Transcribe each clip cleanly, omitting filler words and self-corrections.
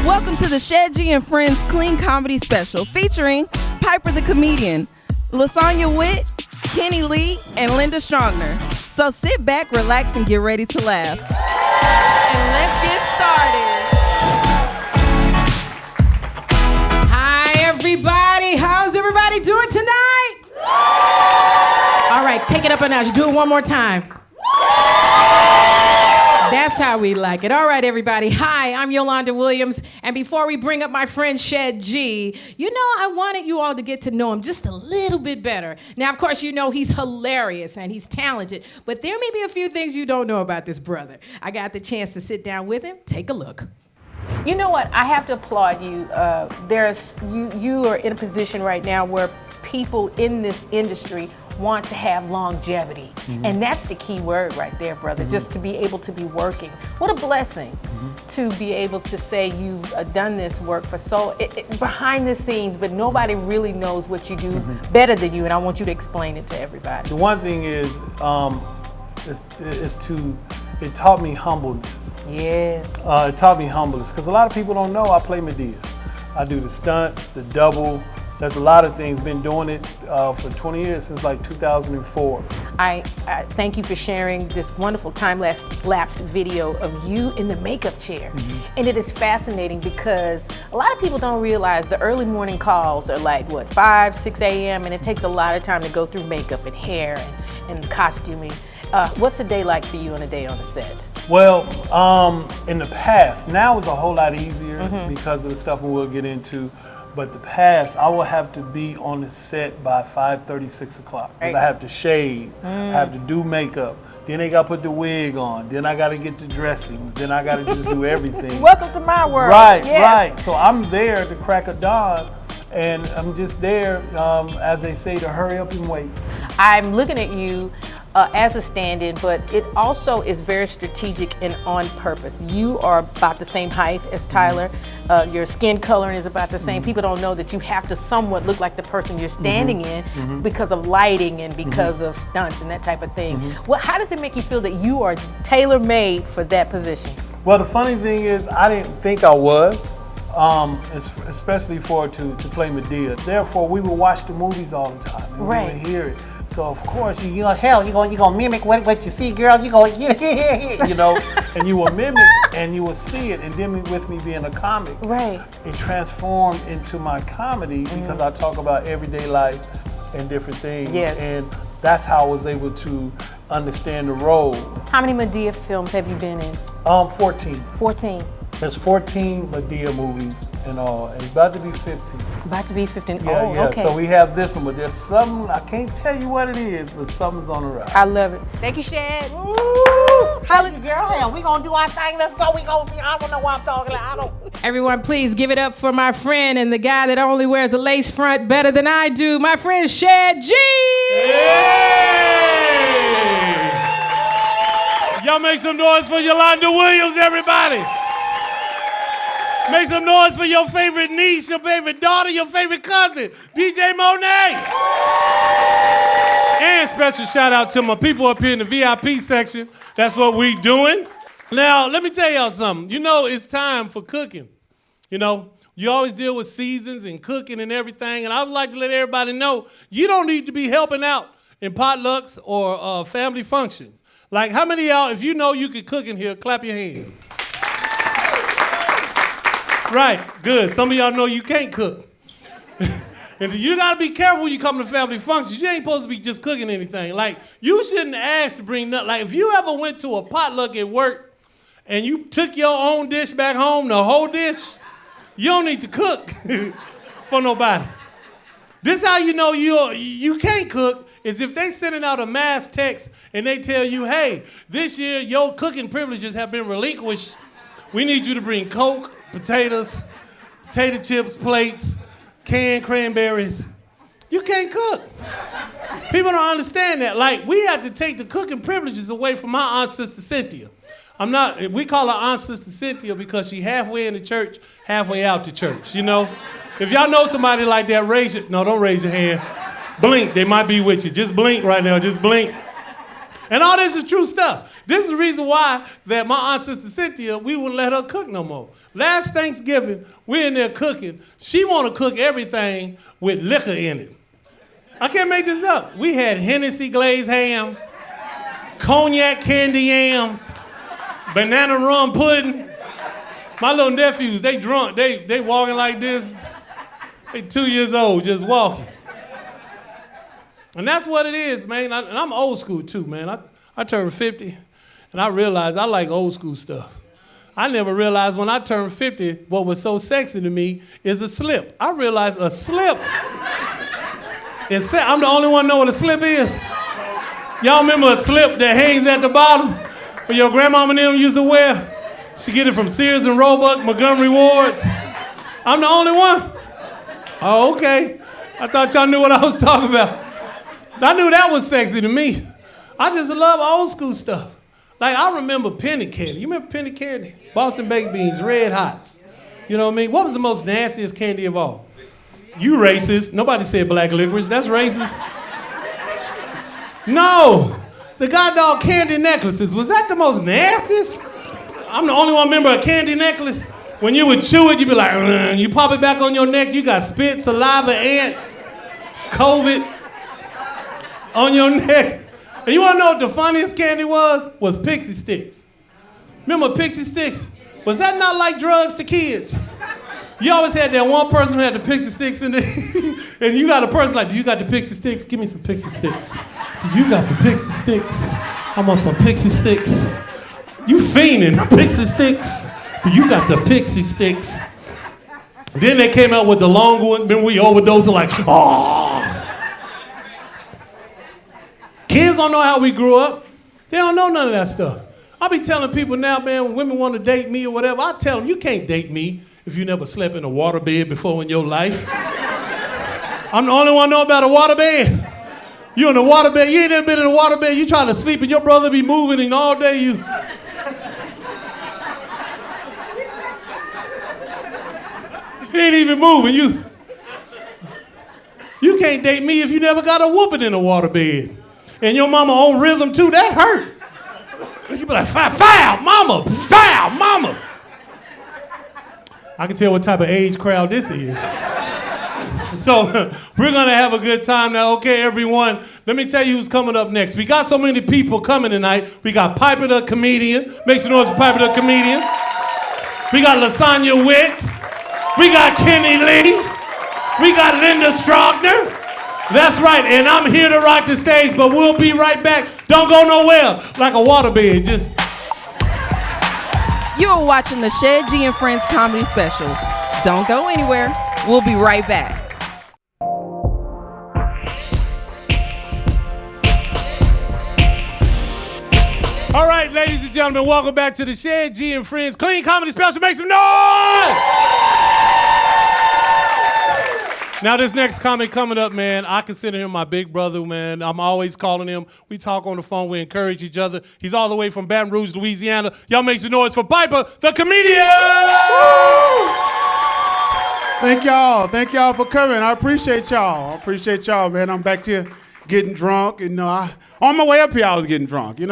Welcome to the Shed G and Friends Clean Comedy Special featuring Piper the Comedian, Lasagna Witt, Kenny Lee, and Linda Strongner. So sit back, relax, and get ready to laugh. And let's get started. Hi, everybody. How's everybody doing tonight? All right, take it up a notch. Do it one more time. That's how we like it. All right, everybody. Hi, I'm Yolanda Williams. And before we bring up my friend Shed G, I wanted you all to get to know him just a little bit better. Now, of course, he's hilarious and he's talented, but there may be a few things you don't know about this brother. I got the chance to sit down with him. Take a look. You know what? I have to applaud you. You are in a position right now where people in this industry want to have longevity. Mm-hmm. And that's the key word right there, brother, mm-hmm. just to be able to be working. What a blessing mm-hmm. to be able to say you've done this work for behind the scenes, but nobody really knows what you do mm-hmm. better than you, and I want you to explain it to everybody. The one thing is, it taught me humbleness. Yes. It taught me humbleness, because a lot of people don't know I play Madea. I do the stunts, the double. There's a lot of things. Been doing it for 20 years, since like 2004. I thank you for sharing this wonderful time-lapse video of you in the makeup chair. Mm-hmm. And it is fascinating because a lot of people don't realize the early morning calls are like, 5, 6 a.m. and it takes a lot of time to go through makeup and hair and costuming. What's a day like for you on a day on the set? Well, in the past, now it's a whole lot easier mm-hmm. because of the stuff we'll get into. But the past, I will have to be on the set by 5:30, 6 o'clock. Right. I have to shave, I have to do makeup. Then they got to put the wig on. Then I got to get the dressings. Then I got to just do everything. Welcome to my world. Right, yes. right. So I'm there to crack of dawn, and I'm just there, as they say, to hurry up and wait. I'm looking at you as a stand-in, but it also is very strategic and on purpose. You are about the same height as Tyler. Your skin coloring is about the same. Mm-hmm. People don't know that you have to somewhat look like the person you're standing mm-hmm. in mm-hmm. because of lighting and because mm-hmm. of stunts and that type of thing. Mm-hmm. Well, how does it make you feel that you are tailor-made for that position? Well, the funny thing is, I didn't think I was. Especially to play Madea. Therefore, we would watch the movies all the time, and right. we would hear it. So of course, you're gonna mimic what you see, girl. You know, and you will mimic and you will see it. And then with me being a comic, right, it transformed into my comedy mm-hmm. because I talk about everyday life and different things. Yes. And that's how I was able to understand the role. How many Madea films have you been in? 14. 14. There's 14 Madea movies in all, and it's about to be 15. About to be 15. Yeah. Okay. So we have this one, but there's something, I can't tell you what it is, but something's on the rise. I love it. Thank you, Shed. Thank you, girl. Hell, we gonna do our thing. Let's go. I don't know what I'm talking about. Everyone, please give it up for my friend and the guy that only wears a lace front better than I do, my friend Shed G. Hey! Y'all make some noise for Yolanda Williams, everybody. Make some noise for your favorite niece, your favorite daughter, your favorite cousin, DJ Monet. And special shout out to my people up here in the VIP section. That's what we doing. Now, let me tell y'all something. It's time for cooking. You always deal with seasons and cooking and everything. And I would like to let everybody know, you don't need to be helping out in potlucks or family functions. Like, how many of y'all, if you know you can cook in here, clap your hands. Right, good. Some of y'all know you can't cook. And you gotta be careful when you come to family functions. You ain't supposed to be just cooking anything. Like, you shouldn't ask to bring nothing. Like, if you ever went to a potluck at work and you took your own dish back home, the whole dish, you don't need to cook for nobody. This how you know you can't cook is if they sending out a mass text and they tell you, hey, this year your cooking privileges have been relinquished. We need you to bring Coke, potatoes, potato chips, plates, canned cranberries. You can't cook. People don't understand that. Like, we have to take the cooking privileges away from my aunt, Sister Cynthia. We call her Aunt Sister Cynthia because she halfway in the church, halfway out the church, If y'all know somebody like that, don't raise your hand. Blink, they might be with you. Just blink right now, just blink. And all this is true stuff. This is the reason why that my aunt, Sister Cynthia, we wouldn't let her cook no more. Last Thanksgiving, we're in there cooking. She want to cook everything with liquor in it. I can't make this up. We had Hennessy glazed ham, cognac candy yams, banana rum pudding. My little nephews, they drunk. They walking like this. They 2 years old, just walking. And that's what it is, man. And I'm old school too, man. I turned 50, and I realized I like old school stuff. I never realized when I turned 50, what was so sexy to me is a slip. I realized a slip is, I'm the only one know what a slip is. Y'all remember a slip that hangs at the bottom where your grandmama and them used to wear? She get it from Sears and Roebuck, Montgomery Wards. I'm the only one? Oh, okay. I thought y'all knew what I was talking about. I knew that was sexy to me. I just love old school stuff. Like, I remember penny candy. You remember penny candy? Boston baked beans, Red Hots. You know what I mean? What was the most nastiest candy of all? You racist. Nobody said black licorice. That's racist. No. The goddamn candy necklaces. Was that the most nastiest? I'm the only one remember a candy necklace. When you would chew it, you'd be like, you pop it back on your neck, you got spit, saliva, ants, COVID on your neck. And you wanna know what the funniest candy was? Was Pixie Sticks. Remember Pixie Sticks? Was that not like drugs to kids? You always had that one person who had the Pixie Sticks in the, and you got a person like, do you got the Pixie Sticks? Give me some Pixie Sticks. You got the Pixie Sticks. I want some Pixie Sticks. You fiending, Pixie Sticks. You got the Pixie Sticks. Then they came out with the long one, then we overdosed and like, oh. Kids don't know how we grew up. They don't know none of that stuff. I be telling people now, man, when women want to date me or whatever, I tell them, you can't date me if you never slept in a waterbed before in your life. I'm the only one know about a waterbed. You in a waterbed, you ain't never been in a waterbed, you trying to sleep and your brother be moving and all day you... He ain't even moving, you can't date me if you never got a whooping in a waterbed. And your mama on rhythm too, that hurt. You be like, foul, mama, foul, mama. I can tell what type of age crowd this is. So we're gonna have a good time now. Okay, everyone, let me tell you who's coming up next. We got so many people coming tonight. We got Piper the Comedian. Make some noise for Piper the Comedian. We got Lasagna Witt. We got Kenny Lee. We got Linda Strogner. That's right, and I'm here to rock the stage, but we'll be right back. Don't go nowhere, like a waterbed, just... You're watching the Shed G and Friends comedy special. Don't go anywhere. We'll be right back. All right, ladies and gentlemen, welcome back to the Shed G and Friends Clean Comedy Special. Make some noise! Now, this next comic coming up, man, I consider him my big brother, man. I'm always calling him. We talk on the phone. We encourage each other. He's all the way from Baton Rouge, Louisiana. Y'all make some noise for Piper, the Comedian! Thank y'all. Thank y'all for coming. I appreciate y'all. Man. I'm back here getting drunk. And, on my way up here, I was getting drunk, You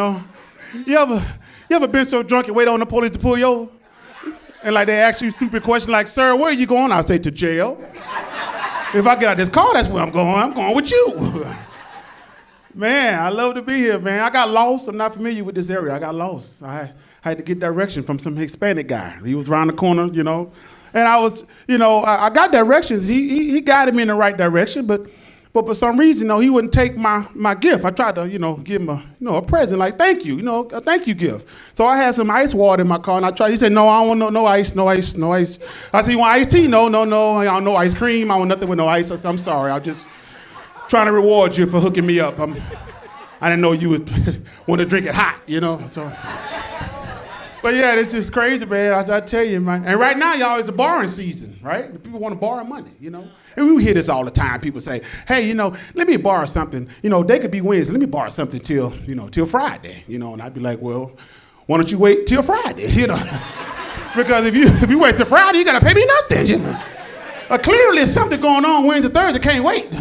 ever been so drunk you wait on the police to pull you over? And like they ask you stupid questions like, sir, where are you going? I'll say to jail. If I get out this car, that's where I'm going. I'm going with you. Man, I love to be here, man. I got lost. I'm not familiar with this area. I got lost. I had to get direction from some Hispanic guy. He was around the corner, And I was, I got directions. He guided me in the right direction, but for some reason, he wouldn't take my gift. I tried to, give him a present, like thank you, a thank you gift. So I had some ice water in my car, and I tried. He said, no, I don't want no ice. I said, you want iced tea? No, I don't know ice cream. I want nothing with no ice. I said, I'm sorry. I'm just trying to reward you for hooking me up. I didn't know you would want to drink it hot, So. But yeah, it's just crazy, man. I tell you, man. And right now, y'all, it's a borrowing season, right? People want to borrow money, And we hear this all the time. People say, hey, let me borrow something. They could be Wednesday. Let me borrow something till Friday, And I'd be like, well, why don't you wait till Friday, Because if you wait till Friday, you got to pay me nothing, Clearly, there's something going on Wednesday, Thursday, can't wait.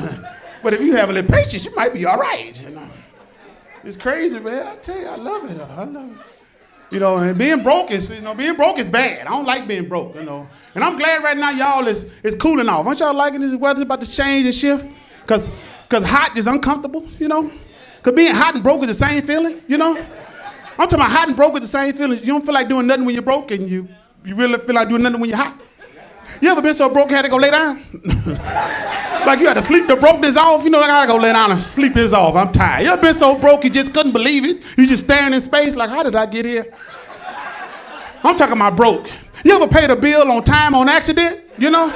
But if you have a little patience, you might be all right, It's crazy, man. I tell you, I love it. I love it. You know, and being broke is bad. I don't like being broke, you know. And I'm glad right now y'all is cooling off. Aren't y'all liking this weather about to change and shift? Cause hot is uncomfortable, you know? Cause being hot and broke is the same feeling, you know? I'm talking about hot and broke is the same feeling. You don't feel like doing nothing when you're broke, and you really feel like doing nothing when you're hot. You ever been so broke you had to go lay down? Like you had to sleep the brokenness off. You know, I gotta go lay down and sleep this off. I'm tired. You ever been so broke you just couldn't believe it? You just staring in space like, how did I get here? I'm talking about broke. You ever paid a bill on time on accident? You know?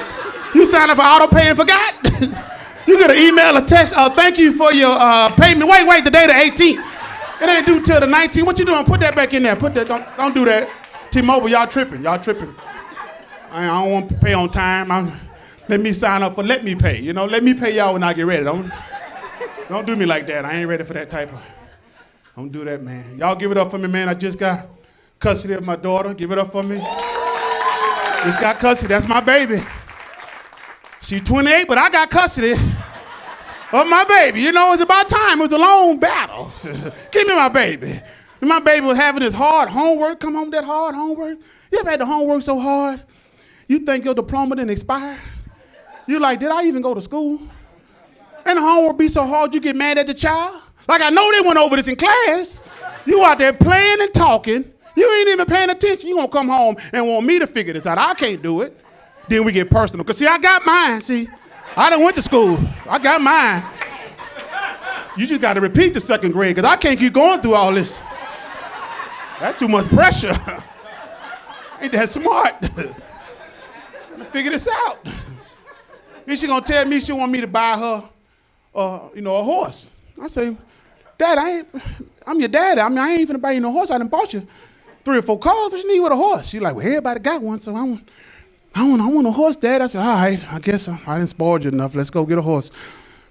You signed up for auto pay and forgot? You get an email, a text, thank you for your payment. Wait, the day the 18th. It ain't due till the 19th. What you doing? Put that back in there. Put that, don't do that. T-Mobile, y'all tripping. I don't want to pay on time. Let me sign up for let me pay. You know, let me pay y'all when I get ready. Don't do me like that. I ain't ready for that type of. Don't do that, man. Y'all give it up for me, man. I just got custody of my daughter. Give it up for me. Just got custody. That's my baby. She's 28, but I got custody of my baby. You know, it's about time. It was a long battle. Give me my baby. And my baby was having this hard homework. Come home with that hard homework. You ever had the homework so hard, you think your diploma didn't expire? You like, did I even go to school? And the homework be so hard you get mad at the child? Like, I know they went over this in class. You out there playing and talking. You ain't even paying attention. You gonna come home and want me to figure this out. I can't do it. Then we get personal. Because, see, I got mine. See, I done went to school. I got mine. You just got to repeat the second grade because I can't keep going through all this. That's too much pressure. Ain't that smart? Gotta figure this out. Then she gonna tell me she want me to buy her, a horse. I say, Dad, I'm your daddy. I mean, I ain't finna buy you no horse. I done bought you 3 or 4 cars. What you need with a horse? She like, well, everybody got one, so I want a horse, Dad. I said, all right, I guess I didn't spoil you enough. Let's go get a horse.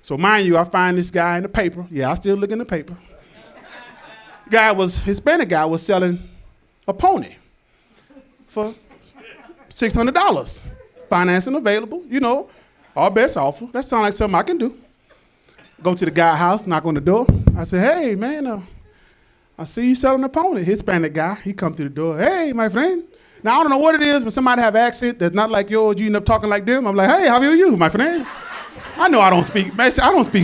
So mind you, I find this guy in the paper. Yeah, I still look in the paper. Hispanic guy was selling a pony for $600. Financing available, you know, our best offer. That sounds like something I can do. Go to the guy's house, knock on the door. I say, hey, man, I see you selling a pony. Hispanic guy, he come through the door. Hey, my friend. Now, I don't know what it is, but somebody have an accent that's not like yours. You end up talking like them. I'm like, hey, how are you, my friend? I know I don't speak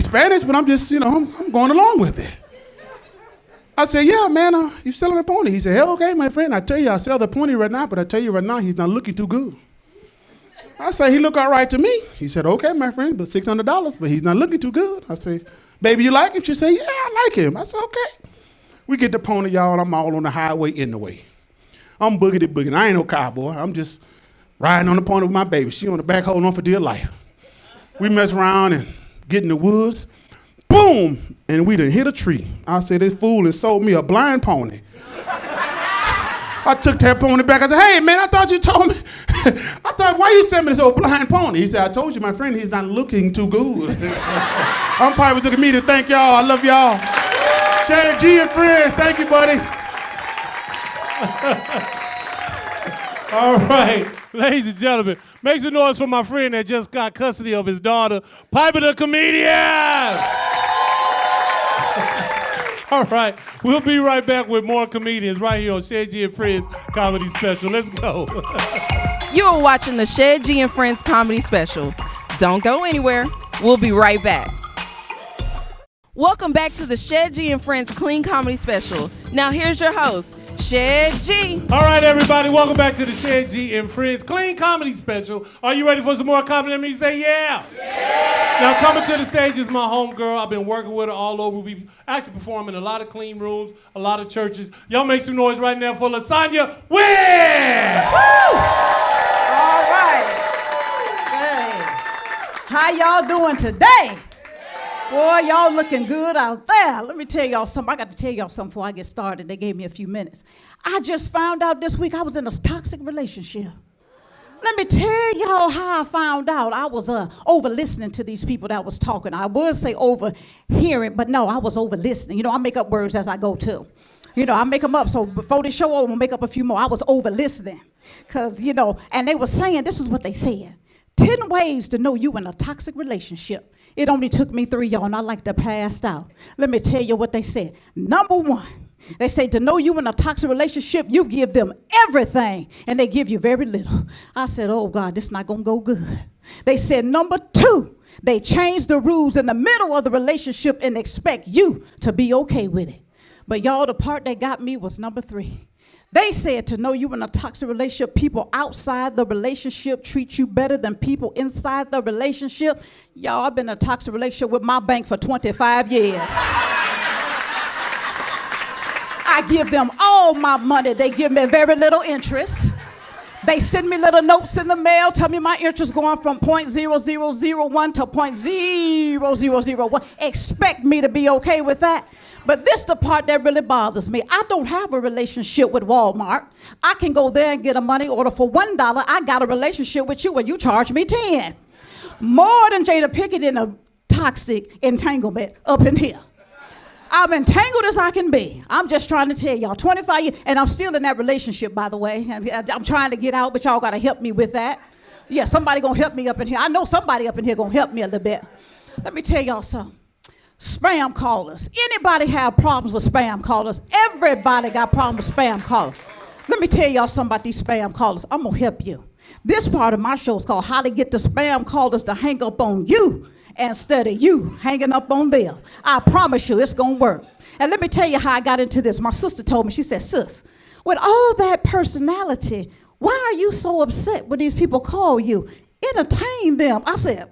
Spanish, but I'm just, I'm going along with it. I said, yeah, man, you selling a pony? He said, hell, okay, my friend. I tell you, I sell the pony right now, but I tell you right now, he's not looking too good. I say, he look all right to me. He said, okay, my friend, but $600, but he's not looking too good. I say, baby, you like him? She said, yeah, I like him. I said, okay. We get the pony, y'all. I'm all on the highway in the way. I'm boogity. I ain't no cowboy. I'm just riding on the pony with my baby. She on the back holding on for dear life. We mess around and get in the woods. Boom! And we done hit a tree. I said, this fool has sold me a blind pony. I took that pony back. I said, hey, man, I thought you told me. Why you sent me this old blind pony? He said, I told you, my friend, he's not looking too good. I'm probably looking at me to thank y'all. I love y'all. Shad G and friends, thank you, buddy. All right, ladies and gentlemen, make some noise for my friend that just got custody of his daughter, Piper the comedian. All right, we'll be right back with more comedians right here on Shad G and Friends Comedy Special. Let's go. You are watching the Shad G and Friends Comedy Special. Don't go anywhere. We'll be right back. Welcome back to the Shad G and Friends Clean Comedy Special. Now here's your host, Shad G. All right, everybody, welcome back to the Shad G and Friends Clean Comedy Special. Are you ready for some more comedy? Let me say yeah. Yeah. Now coming to the stage is my homegirl. I've been working with her all over. We actually perform in a lot of clean rooms, a lot of churches. Y'all make some noise right now for Lasagna Win! Woo! All right. Hey. How y'all doing today? Boy, y'all looking good out there. Let me tell y'all something. I got to tell y'all something before I get started. They gave me a few minutes. I just found out this week I was in a toxic relationship. Let me tell y'all how I found out. I was over listening to these people that was talking. I would say over hearing, but no, I was over listening. You know, I make up words as I go too. You know, I make them up. So before the show, I'm going to make up a few more. I was over listening. Because, and they were saying, this is what they said. 10 ways to know you in a toxic relationship. It only took me 3, y'all, and I like to pass out. Let me tell you what they said. Number 1, they say to know you in a toxic relationship, you give them everything, and they give you very little. I said, oh, God, this not going to go good. They said, number 2, they change the rules in the middle of the relationship and expect you to be okay with it. But y'all, the part that got me was number 3. They said to know you in a toxic relationship, people outside the relationship treat you better than people inside the relationship. Y'all, I've been in a toxic relationship with my bank for 25 years. I give them all my money. They give me very little interest. They send me little notes in the mail, tell me my interest going from 0.0001 to 0.0001. Expect me to be okay with that. But this the part that really bothers me. I don't have a relationship with Walmart. I can go there and get a money order for $1. I got a relationship with you where you charge me 10. More than Jada Pickett in a toxic entanglement up in here. I'm entangled as I can be. I'm just trying to tell y'all, 25 years, and I'm still in that relationship, by the way. I'm trying to get out, but y'all got to help me with that. Yeah, somebody going to help me up in here. I know somebody up in here going to help me a little bit. Let me tell y'all something. Spam callers. Anybody have problems with spam callers? Everybody got problems with spam callers. Let me tell y'all something about these spam callers. I'm going to help you. This part of my show is called How to Get the Spam Callers to Hang Up on You instead of you hanging up on them. I promise you it's going to work. And let me tell you how I got into this. My sister told me, she said, sis, with all that personality, why are you so upset when these people call you? Entertain them. I said,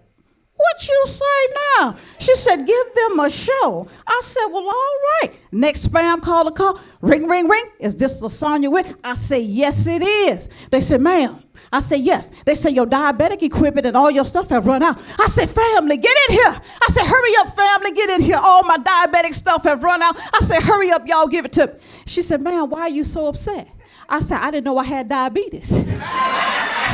what you say now? She said, give them a show. I said, well, all right. Next spam caller call. Ring, ring, ring. Is this LaSonya Witt? I say, yes, it is. They said, ma'am. I said, yes. They said, your diabetic equipment and all your stuff have run out. I said, family, get in here. I said, hurry up, family, get in here. All my diabetic stuff have run out. I said, hurry up, y'all, give it to me. She said, ma'am, why are you so upset? I said, I didn't know I had diabetes.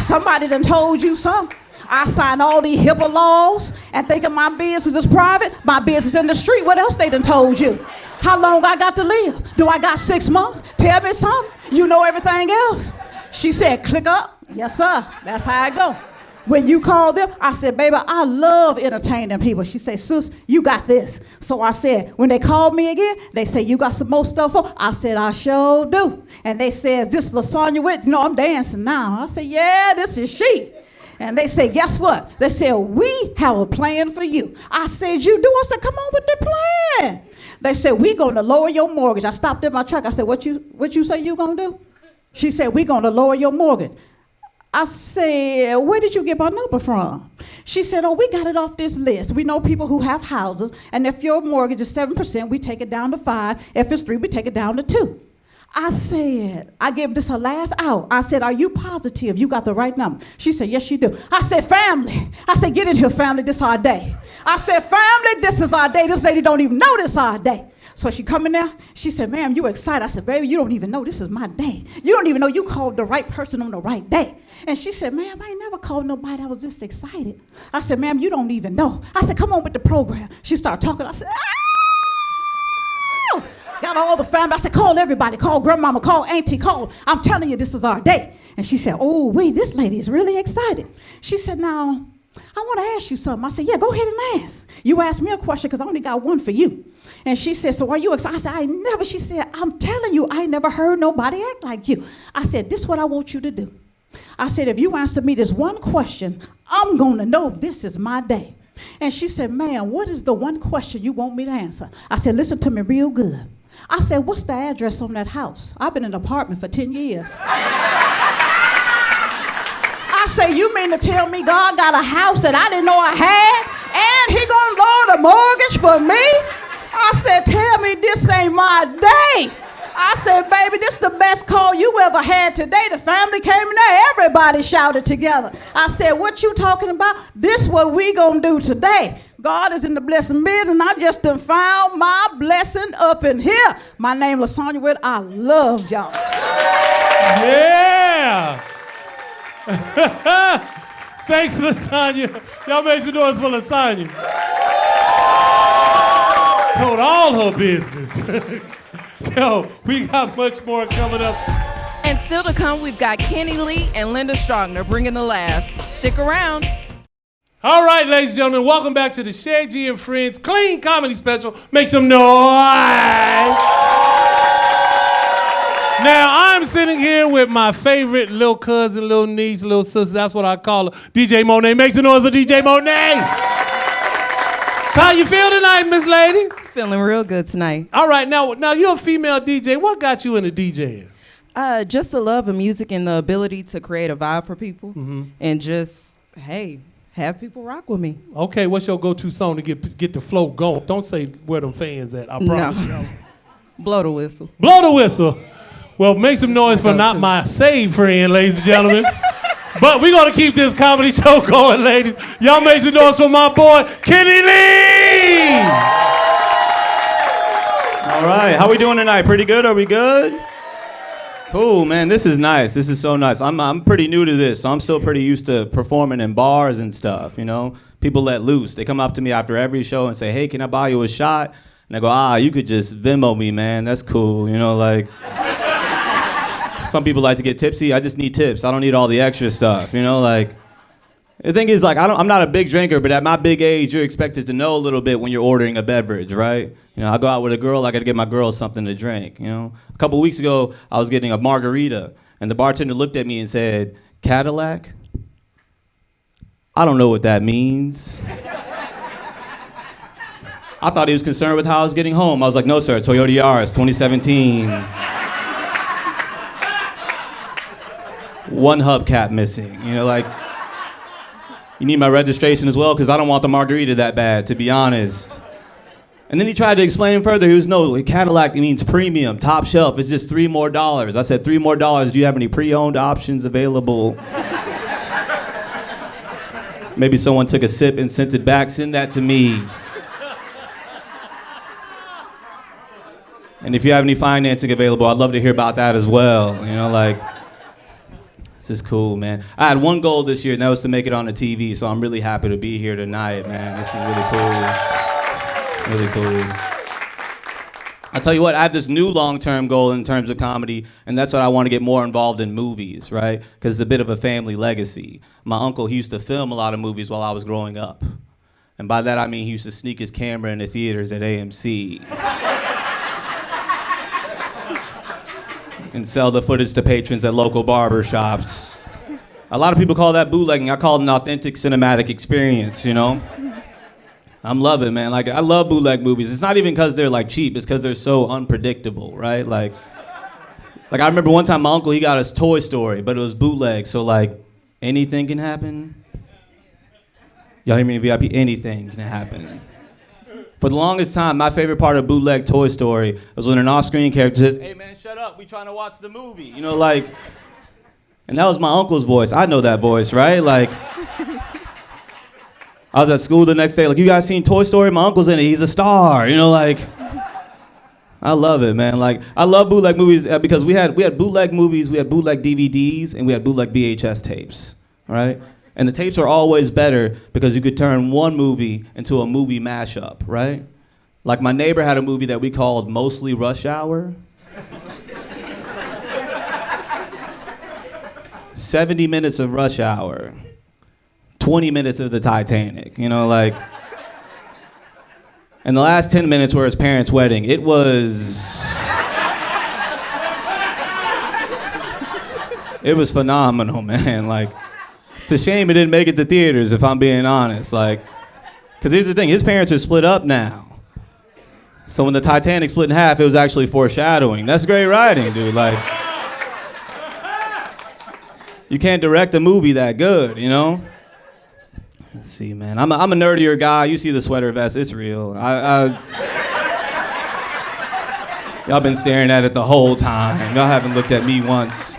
Somebody done told you something. I signed all these HIPAA laws and thinking my business is private, my business in the street. What else they done told you? How long I got to live? Do I got 6 months? Tell me something. You know everything else. She said, click up. Yes, sir. That's how I go. When you call them, I said, baby, I love entertaining people. She said, sis, you got this. So I said, when they called me again, they said, you got some more stuff for? I said, I sure do. And they said, is this LaSonya Witt? You know, I'm dancing now. I said, yeah, this is she. And they said, guess what? They said, we have a plan for you. I said, you do? I said, come on with the plan. They said, we're going to lower your mortgage. I stopped in my truck. I said, what you say you going to do? She said, we're going to lower your mortgage. I said, where did you get my number from? She said, oh, we got it off this list. We know people who have houses, and if your mortgage is 7%, we take it down to 5. If it's 3, we take it down to 2. I said, I gave this her last out. I said, are you positive you got the right number? She said, yes, you do. I said, family. I said, get in here, family. This is our day. I said, family, this is our day. This lady don't even know this is our day. So she come in there. She said, ma'am, you excited. I said, baby, you don't even know this is my day. You don't even know you called the right person on the right day. And she said, ma'am, I ain't never called nobody that was this excited. I said, ma'am, you don't even know. I said, come on with the program. She started talking. I said, got all the family. I said, call everybody. Call grandmama. Call auntie. Call. I'm telling you, this is our day. And she said, oh, wait, this lady is really excited. She said, now, I want to ask you something. I said, yeah, go ahead and ask. You asked me a question because I only got one for you. And she said, so are you excited? I said, I never. She said, I'm telling you, I never heard nobody act like you. I said, this is what I want you to do. I said, if you answer me this one question, I'm going to know this is my day. And she said, ma'am, what is the one question you want me to answer? I said, listen to me real good. I said, what's the address on that house? I've been in an apartment for 10 years. I say, you mean to tell me God got a house that I didn't know I had, and he gonna lower the mortgage for me? I said, tell me this ain't my day. I said, baby, this is the best call you ever had today. The family came in there, everybody shouted together. I said, what you talking about? This what we gonna do today. God is in the blessing business, and I just done found my blessing up in here. My name is LaSonya Witt. I love y'all. Yeah. Thanks, LaSonya. Y'all make some noise for LaSonya. Told all her business. Yo, we got much more coming up. And still to come, we've got Kenny Lee and Linda Strongner bringing the laughs. Stick around. All right, ladies and gentlemen, welcome back to the Shed G and Friends Clean Comedy Special. Make some noise. Now, I'm sitting here with my favorite little cousin, little niece, little sister. That's what I call her. DJ Monet. Make some noise for DJ Monet. So how you feel tonight, Miss Lady? Feeling real good tonight. All right, now you're a female DJ. What got you into DJing? Just the love of music and the ability to create a vibe for people. And just, hey, have people rock with me. Okay, what's your go-to song to get the flow going? Don't say where them fans at. I promise you. Blow the whistle. Blow the whistle. Well, make some noise for not my saved friend, ladies and gentlemen. But we're going to keep this comedy show going, ladies. Y'all make some noise for my boy, Kenny Lee. All right, how we doing tonight? Pretty good? Are we good? Cool, man. This is nice. This is so nice. I'm pretty new to this, so I'm still pretty used to performing in bars and stuff, you know? People let loose. They come up to me after every show and say, hey, can I buy you a shot? And I go, you could just Venmo me, man. That's cool, you know, like... Some people like to get tipsy. I just need tips. I don't need all the extra stuff, you know, like... The thing is, like, I'm not a big drinker, but at my big age, you're expected to know a little bit when you're ordering a beverage, right? You know, I go out with a girl, I gotta get my girl something to drink, you know? A couple weeks ago, I was getting a margarita, and the bartender looked at me and said, Cadillac? I don't know what that means. I thought he was concerned with how I was getting home. I was like, no, sir, Toyota Yaris, 2017. One hubcap missing, you know, like... You need my registration as well, because I don't want the margarita that bad, to be honest. And then he tried to explain further. He was, no, Cadillac means premium, top shelf. It's just $3 more. I said, $3 more. Do you have any pre-owned options available? Maybe someone took a sip and sent it back. Send that to me. And if you have any financing available, I'd love to hear about that as well. You know, like... This is cool, man. I had one goal this year, and that was to make it on the TV, so I'm really happy to be here tonight, man. This is really cool. Really cool. I'll tell you what, I have this new long-term goal in terms of comedy, and that's what I want to get more involved in movies, right? Because it's a bit of a family legacy. My uncle, he used to film a lot of movies while I was growing up. And by that, I mean he used to sneak his camera in the theaters at AMC. And sell the footage to patrons at local barber shops. A lot of people call that bootlegging. I call it an authentic cinematic experience, you know? I'm loving it, man. Like, I love bootleg movies. It's not even because they're, like, cheap. It's because they're so unpredictable, right? Like, I remember one time my uncle, he got us Toy Story, but it was bootleg. So, like, anything can happen. Y'all hear me in VIP? Anything can happen. For the longest time, my favorite part of bootleg Toy Story was when an off-screen character says, hey man, shut up, we trying to watch the movie. You know, like, and that was my uncle's voice. I know that voice, right? Like, I was at school the next day, like, you guys seen Toy Story? My uncle's in it, he's a star. You know, like, I love it, man. Like, I love bootleg movies because we had bootleg movies, we had bootleg DVDs, and we had bootleg VHS tapes, right? And the tapes are always better because you could turn one movie into a movie mashup, right? Like my neighbor had a movie that we called Mostly Rush Hour. 70 minutes of Rush Hour. 20 minutes of the Titanic, you know, like. And the last 10 minutes were his parents' wedding. It was phenomenal, man, like. It's a shame it didn't make it to theaters, if I'm being honest. Like, because here's the thing, his parents are split up now. So when the Titanic split in half, it was actually foreshadowing. That's great writing, dude. Like, you can't direct a movie that good, you know? Let's see, man. I'm a nerdier guy. You see the sweater vest, it's real. Y'all been staring at it the whole time. Y'all haven't looked at me once.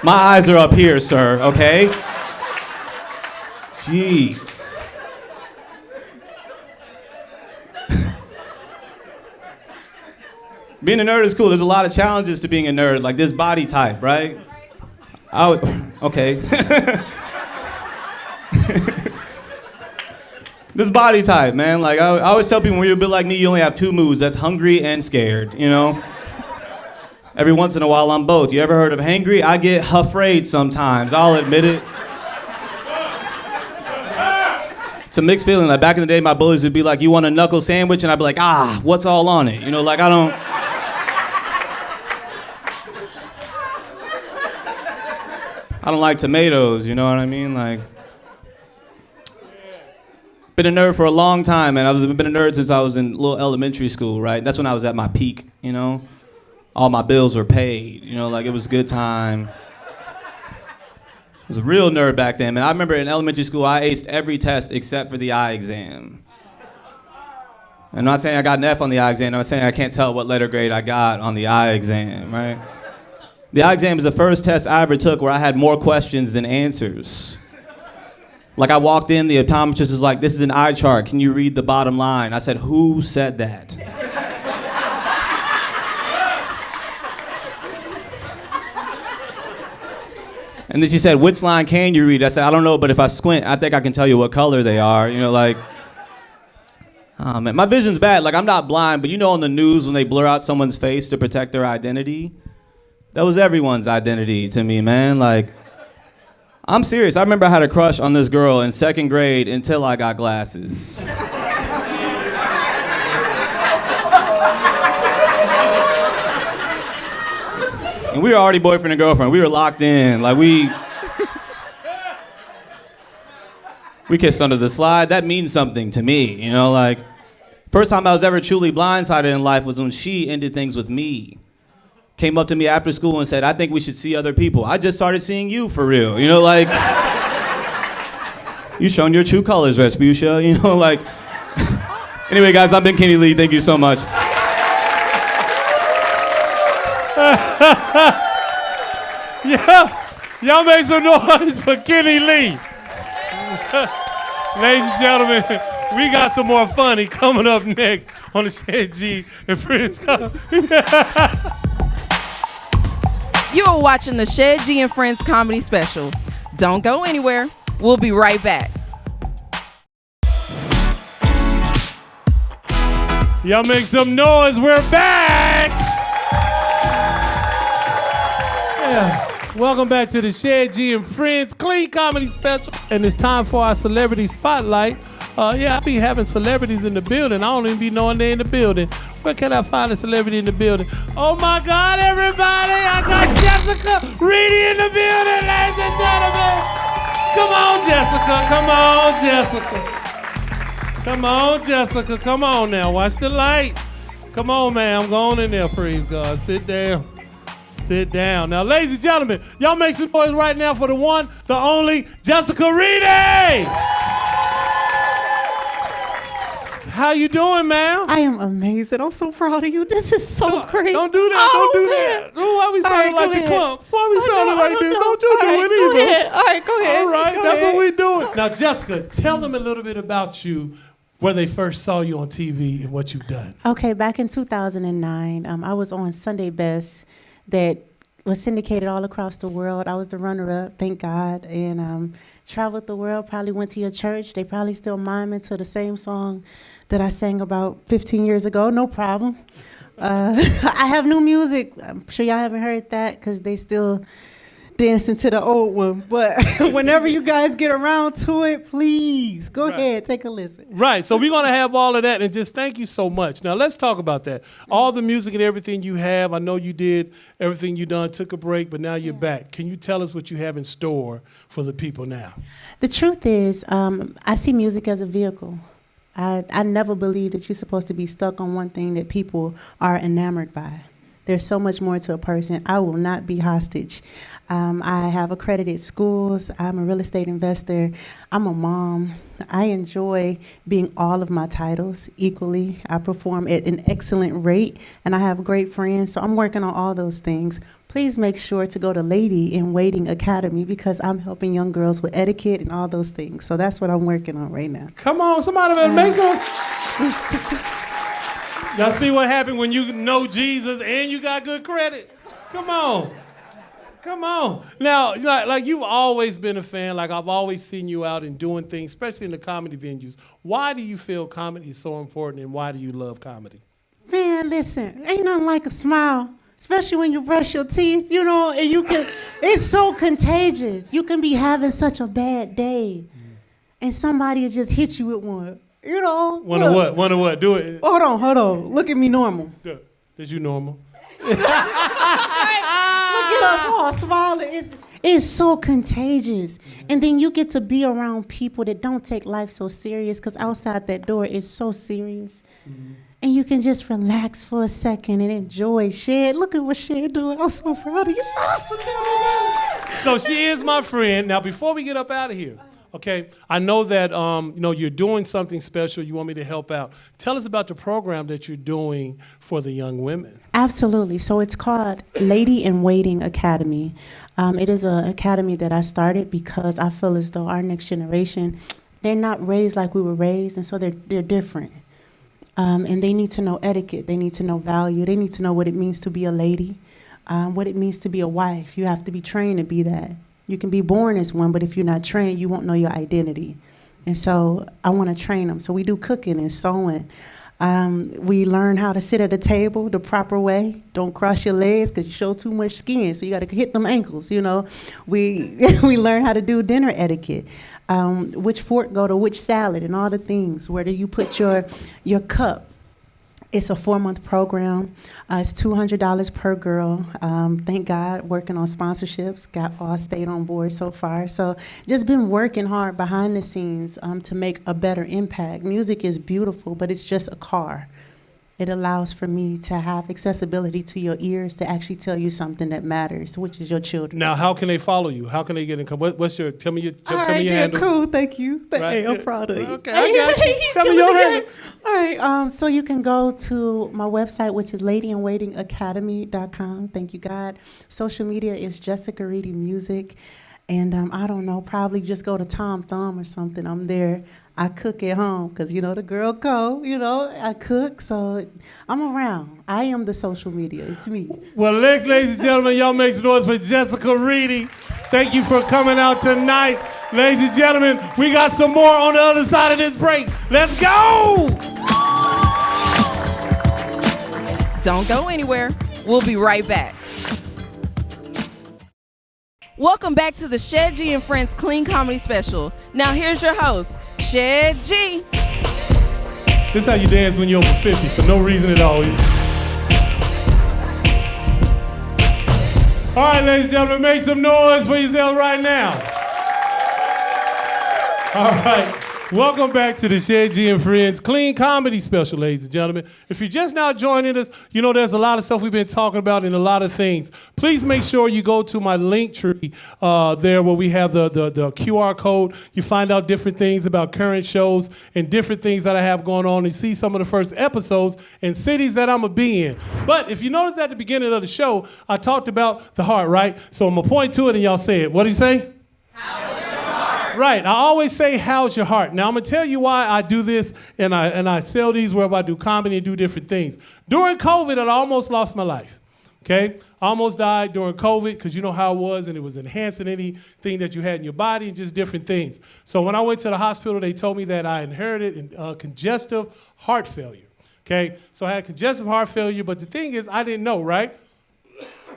My eyes are up here, sir, okay? Jeez. Being a nerd is cool. There's a lot of challenges to being a nerd, like this body type, right? Okay. This body type, man. Like, I always tell people when you're a bit like me, you only have two moods. That's hungry and scared, you know? Every once in a while, I'm both. You ever heard of hangry? I get afraid sometimes. I'll admit it. It's a mixed feeling. Like back in the day, my bullies would be like, "You want a knuckle sandwich?" And I'd be like, "Ah, what's all on it?" You know, like I don't like tomatoes. You know what I mean? Like, been a nerd for a long time, man. I've been a nerd since I was in little elementary school, right? That's when I was at my peak. You know, all my bills were paid. You know, like it was a good time. I was a real nerd back then, man. I remember in elementary school, I aced every test except for the eye exam. I'm not saying I got an F on the eye exam. I'm saying I can't tell what letter grade I got on the eye exam, right? The eye exam is the first test I ever took where I had more questions than answers. Like I walked in, the optometrist was like, "This is an eye chart. Can you read the bottom line?" I said, "Who said that?" And then she said, "Which line can you read?" I said, "I don't know, but if I squint, I think I can tell you what color they are." You know, like, oh man, my vision's bad. Like, I'm not blind, but you know on the news when they blur out someone's face to protect their identity? That was everyone's identity to me, man. Like, I'm serious. I remember I had a crush on this girl in second grade until I got glasses. And we were already boyfriend and girlfriend. We were locked in. Like, we kissed under the slide. That means something to me, you know? Like, first time I was ever truly blindsided in life was when she ended things with me. Came up to me after school and said, "I think we should see other people." I just started seeing you for real. You know, like, you shown your true colors, Respucia. You know, like. Anyway, guys, I've been Kenny Lee. Thank you so much. Yeah, y'all make some noise for Kenny Lee. Ladies and gentlemen, we got some more funny coming up next on the Shed G and Friends. You are watching the Shed G and Friends comedy special. Don't go anywhere. We'll be right back. Y'all make some noise. We're back. Yeah. Welcome back to the Shed G and Friends Clean Comedy Special. And it's time for our celebrity spotlight. I be having celebrities in the building. I don't even be knowing they're in the building. Where can I find a celebrity in the building? Oh my God, everybody! I got Jessica Reedy in the building, ladies and gentlemen. Come on, Jessica. Come on, Jessica. Come on, Jessica. Come on now. Watch the light. Come on, man. I'm going in there. Praise God. Sit down. Sit down. Now, ladies and gentlemen, y'all make some noise right now for the one, the only Jessica Reedy. How you doing, ma'am? I am amazing. I'm so proud of you. This is so great. Don't do that. Don't do that. Oh, why we sounding like the clumps? Why we sounding like this? Don't you do it either. All right, go ahead. All right, that's what we doing. Now, Jessica, tell them a little bit about you, where they first saw you on TV and what you've done. Okay, back in 2009, I was on Sunday Best that was syndicated all across the world. I was the runner-up, thank God, and traveled the world, probably went to your church. They probably still miming to the same song that I sang about 15 years ago, no problem. I have new music. I'm sure y'all haven't heard that because they still dancing to the old one. But whenever you guys get around to it, please go ahead, take a listen. Right, so we're going to have all of that, and just thank you so much. Now, let's talk about that. All the music and everything you have, I know you did everything you done, took a break, but now you're back. Can you tell us what you have in store for the people now? The truth is, I see music as a vehicle. I never believe that you're supposed to be stuck on one thing that people are enamored by. There's so much more to a person. I will not be hostage. I have accredited schools. I'm a real estate investor. I'm a mom. I enjoy being all of my titles equally. I perform at an excellent rate, and I have great friends, so I'm working on all those things. Please make sure to go to Lady in Waiting Academy because I'm helping young girls with etiquette and all those things. So that's what I'm working on right now. Come on, somebody better make some. Y'all see what happened when you know Jesus and you got good credit? Come on. Come on. Now, like you've always been a fan. Like I've always seen you out and doing things, especially in the comedy venues. Why do you feel comedy is so important, and why do you love comedy? Man, listen, ain't nothing like a smile, especially when you brush your teeth, you know, and it's so contagious. You can be having such a bad day. and somebody will just hit you with one. You know. One of what? One of what? Do it. Hold on. Look at me normal. Good. Is you normal? Look at us all smiling. It's so contagious. And then you get to be around people that don't take life so serious, because outside that door is so serious. And you can just relax for a second and enjoy Shed. Look at what Shed doing. I'm so proud of you. So she is my friend. Now, before we get up out of here, okay, I know that you're doing something special. You want me to help out. Tell us about the program that you're doing for the young women. Absolutely. So it's called Lady in Waiting Academy. It is an academy that I started because I feel as though our next generation, they're not raised like we were raised, and so they're different. And they need to know etiquette. They need to know value. They need to know what it means to be a lady, what it means to be a wife. You have to be trained to be that. You can be born as one, but if you're not trained, you won't know your identity. And so I want to train them. So we do cooking and sewing. We learn how to sit at a table the proper way. Don't cross your legs because you show too much skin, so you got to hit them ankles, you know. We learn how to do dinner etiquette. Which fork go to which salad and all the things. Where do you put your cup? It's a 4-month program. It's $200 per girl. Thank God, working on sponsorships. Got all stayed on board so far. So just been working hard behind the scenes to make a better impact. Music is beautiful, but it's just a car. It allows for me to have accessibility to your ears to actually tell you something that matters, which is your children. Now, how can they follow you? How can they get in contact? What's your? Tell me your handle. Cool. Thank you. Right. I'm proud of you. Okay, I got you. Tell me your handle. All right. So you can go to my website, which is ladyinwaitingacademy.com. Thank you, God. Social media is Jessica Reedy Music. And I don't know, probably just go to Tom Thumb or something. I'm there. I cook at home because, the girl code, I cook. So I'm around. I am the social media. It's me. Well, ladies and gentlemen, y'all make some noise for Jessica Reedy. Thank you for coming out tonight. Ladies and gentlemen, we got some more on the other side of this break. Let's go! Don't go anywhere. We'll be right back. Welcome back to the Shed G and Friends Clean Comedy Special. Now here's your host, Shed G. This is how you dance when you're over 50 for no reason at all. All right, ladies and gentlemen, make some noise for yourselves right now. All right. Welcome back to the Shed G and Friends Clean Comedy Special, ladies and gentlemen. If you're just now joining us, there's a lot of stuff we've been talking about and a lot of things. Please make sure you go to my link tree there where we have the QR code. You find out different things about current shows and different things that I have going on and see some of the first episodes and cities that I'm going to be in. But if you notice at the beginning of the show, I talked about the heart, right? So I'm going to point to it and y'all say it. What do you say? Right, I always say, how's your heart? Now, I'm going to tell you why I do this, and I sell these wherever I do comedy and do different things. During COVID, I almost lost my life, okay? I almost died during COVID because you know how it was, and it was enhancing anything that you had in your body and just different things. So when I went to the hospital, they told me that I inherited congestive heart failure, okay? So I had congestive heart failure, but the thing is, I didn't know, right?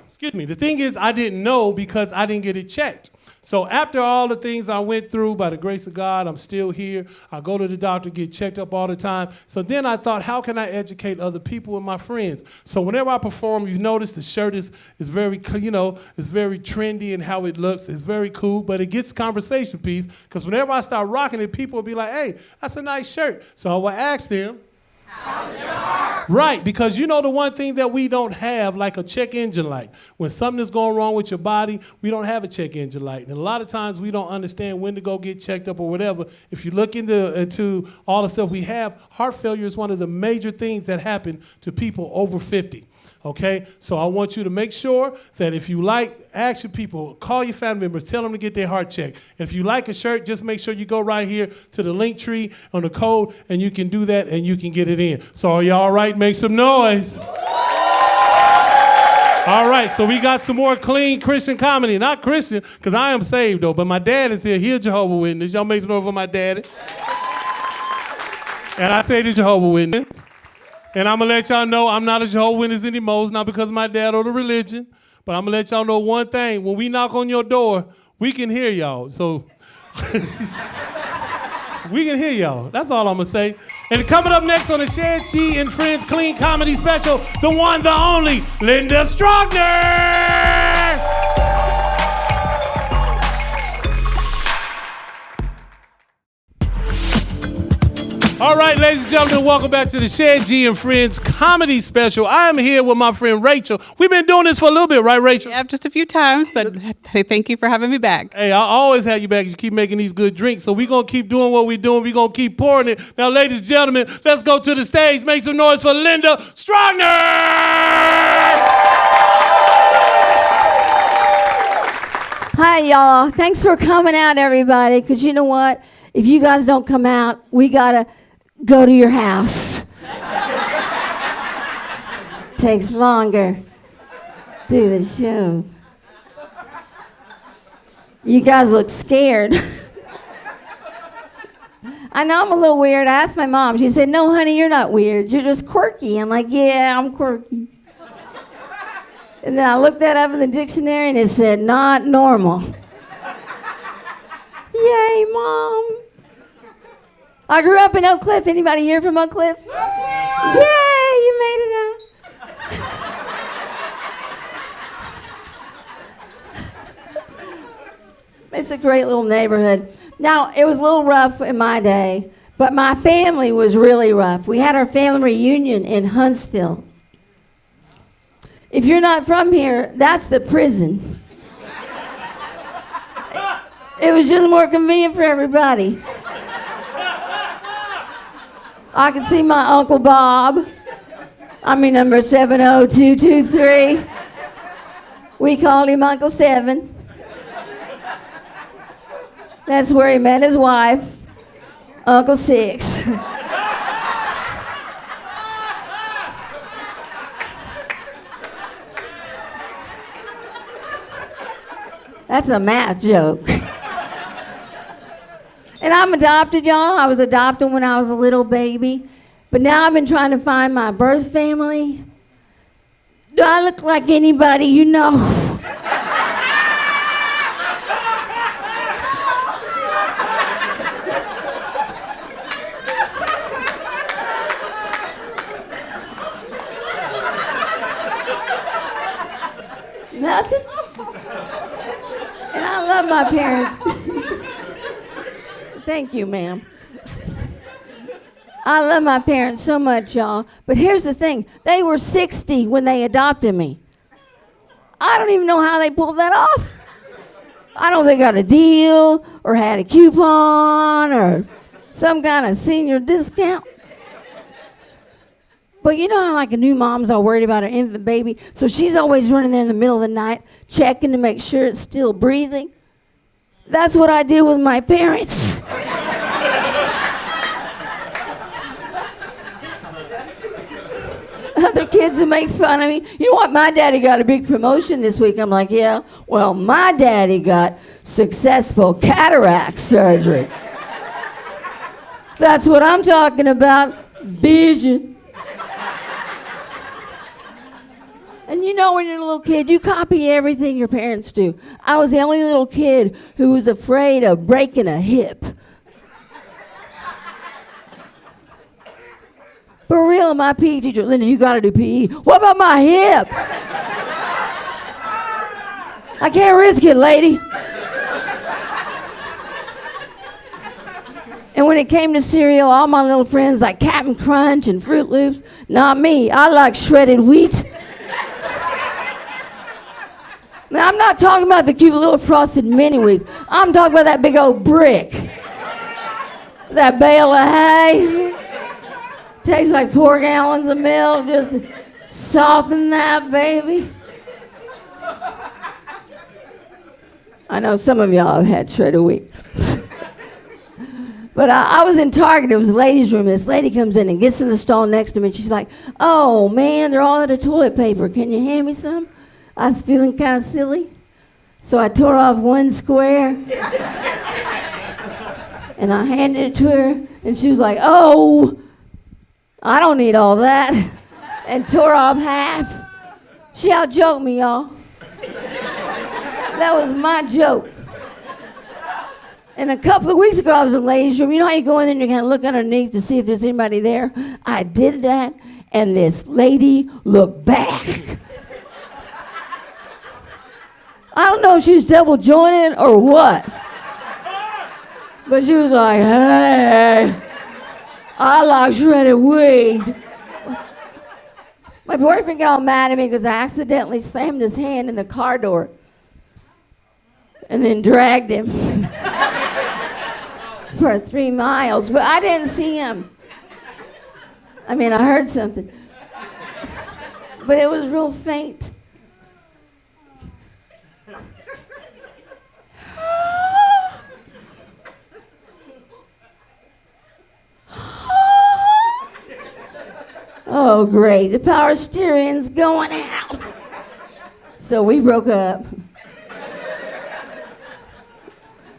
Excuse me. The thing is, I didn't know because I didn't get it checked. So after all the things I went through, by the grace of God, I'm still here. I go to the doctor, get checked up all the time. So then I thought, how can I educate other people and my friends? So whenever I perform, you notice the shirt is very, it's very trendy in how it looks. It's very cool, but it gets conversation piece because whenever I start rocking it, people will be like, hey, that's a nice shirt. So I will ask them, how's your heart? Right, because the one thing that we don't have, like a check engine light. When something is going wrong with your body, we don't have a check engine light. And a lot of times we don't understand when to go get checked up or whatever. If you look into all the stuff we have, heart failure is one of the major things that happen to people over 50. Okay, so I want you to make sure that if you ask your people, call your family members, tell them to get their heart checked. If you like a shirt, just make sure you go right here to the link tree on the code, and you can do that, and you can get it in. So are y'all all right? Make some noise. All right, so we got some more clean Christian comedy. Not Christian, because I am saved, though, but my dad is here. He's a Jehovah's Witness. Y'all make some noise for my daddy. And I say the Jehovah's Witness. And I'm going to let y'all know I'm not a Jehovah's Witness anymore. It's not because of my dad or the religion. But I'm going to let y'all know one thing. When we knock on your door, we can hear y'all. So We can hear y'all. That's all I'm gonna say. And coming up next on the Shed G and Friends Clean Comedy Special, the one, the only, Linda Strogner! All right, ladies and gentlemen, welcome back to the Shed G and Friends Comedy Special. I am here with my friend Rachel. We've been doing this for a little bit, right, Rachel? Yeah, just a few times, but thank you for having me back. Hey, I always have you back. You keep making these good drinks, so we're going to keep doing what we're doing. We're going to keep pouring it. Now, ladies and gentlemen, let's go to the stage. Make some noise for Linda Strogner! Hi, y'all. Thanks for coming out, everybody, because you know what? If you guys don't come out, we got to go to your house. Takes longer. Do the show. You guys look scared. I know I'm a little weird. I asked my mom. She said, no, honey, you're not weird. You're just quirky. I'm like, yeah, I'm quirky. And then I looked that up in the dictionary, and it said, not normal. Yay, Mom. I grew up in Oak Cliff. Anybody here from Oak Cliff? Yay, you made it out. It's a great little neighborhood. Now, it was a little rough in my day, but my family was really rough. We had our family reunion in Huntsville. If you're not from here, that's the prison. It was just more convenient for everybody. I could see my Uncle Bob. I'm number 70223. We called him Uncle 7. That's where he met his wife, Uncle 6. That's a math joke. And I'm adopted, y'all. I was adopted when I was a little baby. But now I've been trying to find my birth family. Do I look like anybody you know? Nothing? And I love my parents. Thank you, ma'am. I love my parents so much, y'all. But here's the thing. They were 60 when they adopted me. I don't even know how they pulled that off. I don't think they got a deal or had a coupon or some kind of senior discount. But you know how like a new mom's all worried about her infant baby? So she's always running there in the middle of the night, checking to make sure it's still breathing. That's what I do with my parents. Other kids that make fun of me. You know what? My daddy got a big promotion this week. I'm like, yeah. Well, my daddy got successful cataract surgery. That's what I'm talking about. Vision. And you know when you're a little kid, you copy everything your parents do. I was the only little kid who was afraid of breaking a hip. For real, my PE teacher, Linda, you gotta do PE. What about my hip? I can't risk it, lady. And when it came to cereal, all my little friends like Captain Crunch and Fruit Loops, not me. I like shredded wheat. Now, I'm not talking about the cute little frosted mini wheats. I'm talking about that big old brick. That bale of hay. Takes like 4 gallons of milk just to soften that baby. I know some of y'all have had shredded wheat. But I was in Target. It was a ladies' room. This lady comes in and gets in the stall next to me. And she's like, oh, man, they're all out of toilet paper. Can you hand me some? I was feeling kind of silly. So I tore off 1 square. And I handed it to her. And she was like, oh, I don't need all that. And tore off half. She out-joked me, y'all. That was my joke. And a couple of weeks ago, I was in the ladies' room. You know how you go in there and you kind of look underneath to see if there's anybody there? I did that, and this lady looked back. I don't know if she was double jointed or what. But she was like, hey, I like shredded weed. My boyfriend got all mad at me because I accidentally slammed his hand in the car door and then dragged him for 3 miles. But I didn't see him. I mean, I heard something. But it was real faint. Oh, great. The power steering's going out. So we broke up.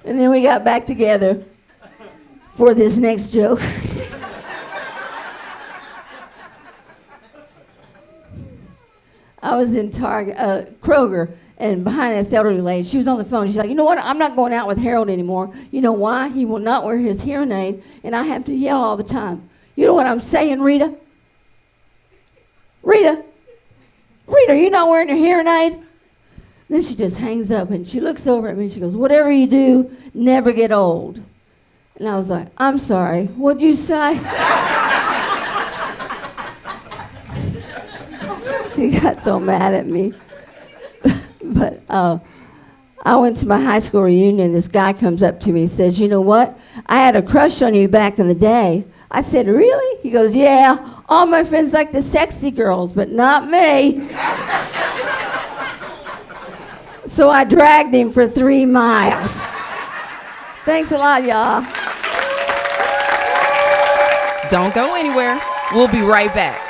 And then we got back together for this next joke. I was in Kroger, and behind this elderly lady, she was on the phone. She's like, you know what? I'm not going out with Harold anymore. You know why? He will not wear his hearing aid, and I have to yell all the time. You know what I'm saying, Rita? Rita, you're not wearing your hearing aid? Then she just hangs up and she looks over at me and she goes, whatever you do, never get old. And I was like, I'm sorry, what'd you say? She got so mad at me. But I went to my high school reunion. This guy comes up to me and says, you know what? I had a crush on you back in the day. I said, really? He goes, yeah, all my friends like the sexy girls, but not me. So I dragged him for 3 miles. Thanks a lot, y'all. Don't go anywhere. We'll be right back.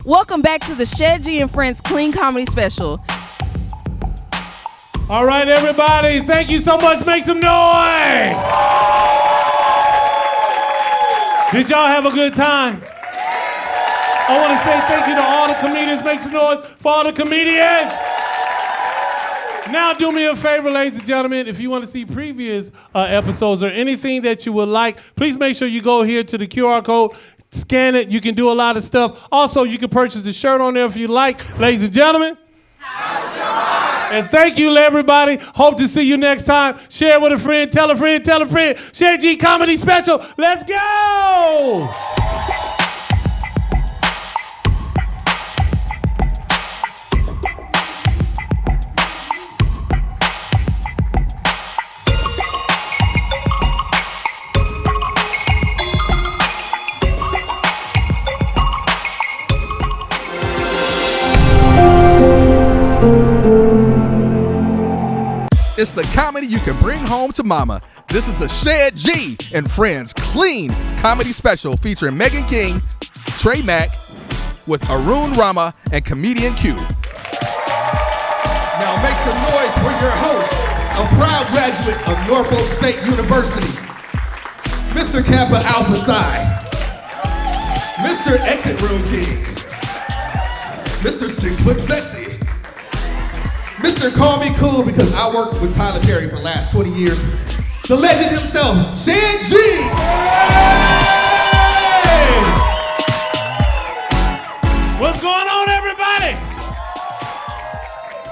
Welcome back to the Shed G and Friends Clean Comedy Special. All right, everybody. Thank you so much. Make some noise. Did y'all have a good time? I want to say thank you to all the comedians. Make some noise for all the comedians. Now do me a favor, ladies and gentlemen. If you want to see previous episodes or anything that you would like, please make sure you go here to the QR code, scan it. You can do a lot of stuff. Also, you can purchase the shirt on there if you like. Ladies and gentlemen. And thank you, everybody. Hope to see you next time. Share with a friend, tell a friend, tell a friend. Shed G Comedy Special. Let's go! It's the comedy you can bring home to mama. This is the Shed G and Friends Clean Comedy Special featuring Megan King, Trey Mack, with Arun Rama and comedian Q. Now make some noise for your host, a proud graduate of Norfolk State University, Mr. Kappa Alpha Psi, Mr. Exit Room King, Mr. 6 Foot Sexy, Mr. Call Me Cool because I worked with Tyler Perry for the last 20 years. The legend himself, Shed G. Hey! What's going on, everybody?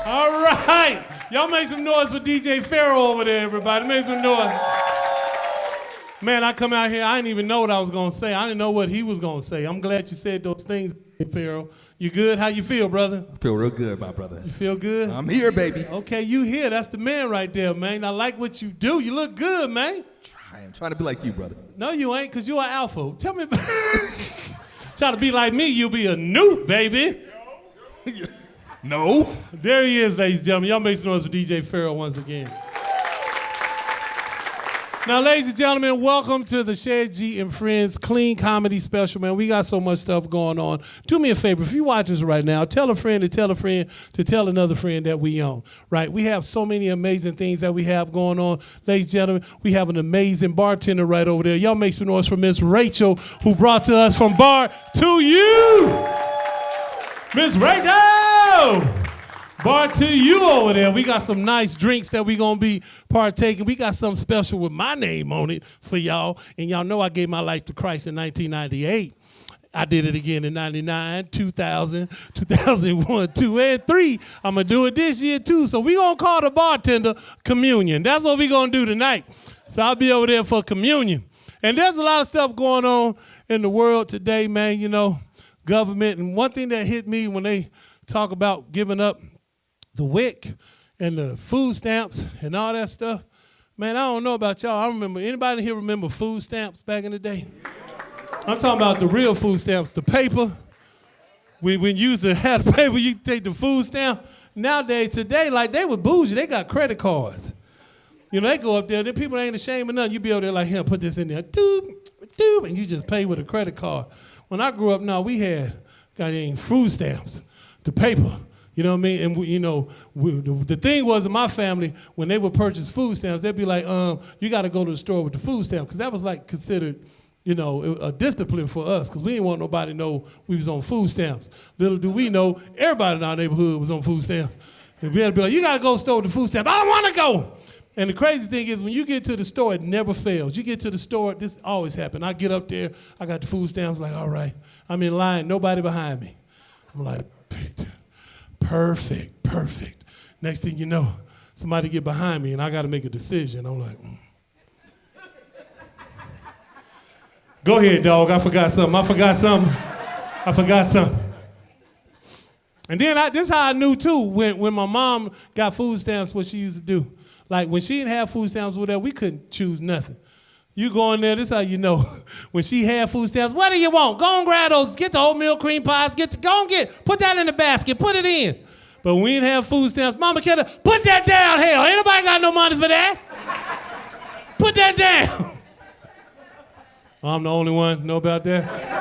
All right. Y'all make some noise for DJ Pharaoh over there, everybody. Make some noise. Man, I come out here, I didn't even know what I was going to say. I didn't know what he was going to say. I'm glad you said those things, Pharaoh. You good? How you feel, brother? I feel real good, my brother. You feel good? I'm here, baby. Okay, you here. That's the man right there, man. I like what you do. You look good, man. I'm trying to be like you, brother. No, you ain't, because you're an alpha. Tell me about Try to be like me, you'll be a noob, baby. No. There he is, ladies and gentlemen. Y'all make some noise for DJ Pharaoh once again. Now, ladies and gentlemen, welcome to the Shed G and Friends Clean Comedy Special, man. We got so much stuff going on. Do me a favor, if you watch us right now, tell a friend to tell a friend to tell another friend that we own, right? We have so many amazing things that we have going on. Ladies and gentlemen, we have an amazing bartender right over there. Y'all make some noise for Miss Rachel, who brought to us from bar to you. Miss Rachel! Bar to you over there. We got some nice drinks that we gonna be partaking. We got something special with my name on it for y'all. And y'all know I gave my life to Christ in 1998. I did it again in 99, 2000, 2001, 2, and 3. I'm gonna do it this year too. So we gonna call the bartender communion. That's what we gonna do tonight. So I'll be over there for communion. And there's a lot of stuff going on in the world today, man, you know, government. And one thing that hit me when they talk about giving up the WIC and the food stamps and all that stuff, man, I don't know about y'all. I remember, anybody here remember food stamps back in the day? I'm talking about the real food stamps, the paper. When you used to have the paper, you take the food stamp. Nowadays, today, like they were bougie, they got credit cards. You know, they go up there, then people ain't ashamed of nothing. You be over there like, here, put this in there, doop, doop, and you just pay with a credit card. When I grew up, now we had goddamn food stamps, the paper. You know what I mean? And we, you know, the thing was in my family, when they would purchase food stamps, they'd be like, you got to go to the store with the food stamp, because that was like considered, you know, a discipline for us, because we didn't want nobody to know we was on food stamps. Little do we know, everybody in our neighborhood was on food stamps. And we had to be like, you got to go to the store with the food stamp. I don't want to go. And the crazy thing is, when you get to the store, it never fails. You get to the store, this always happens. I get up there, I got the food stamps, like, all right. I'm in line, nobody behind me. I'm like, perfect. Next thing you know, somebody get behind me and I got to make a decision. I'm like, Go ahead, dog. I forgot something. And then this is how I knew too, when my mom got food stamps, what she used to do. Like when she didn't have food stamps with her, we couldn't choose nothing. You go in there, this is how you know. When she had food stamps, what do you want? Go and grab those, get the oatmeal cream pies, put that in the basket, put it in. But when we didn't have food stamps, Mama Ketta, put that down, hell, ain't nobody got no money for that. Put that down. I'm the only one know about that?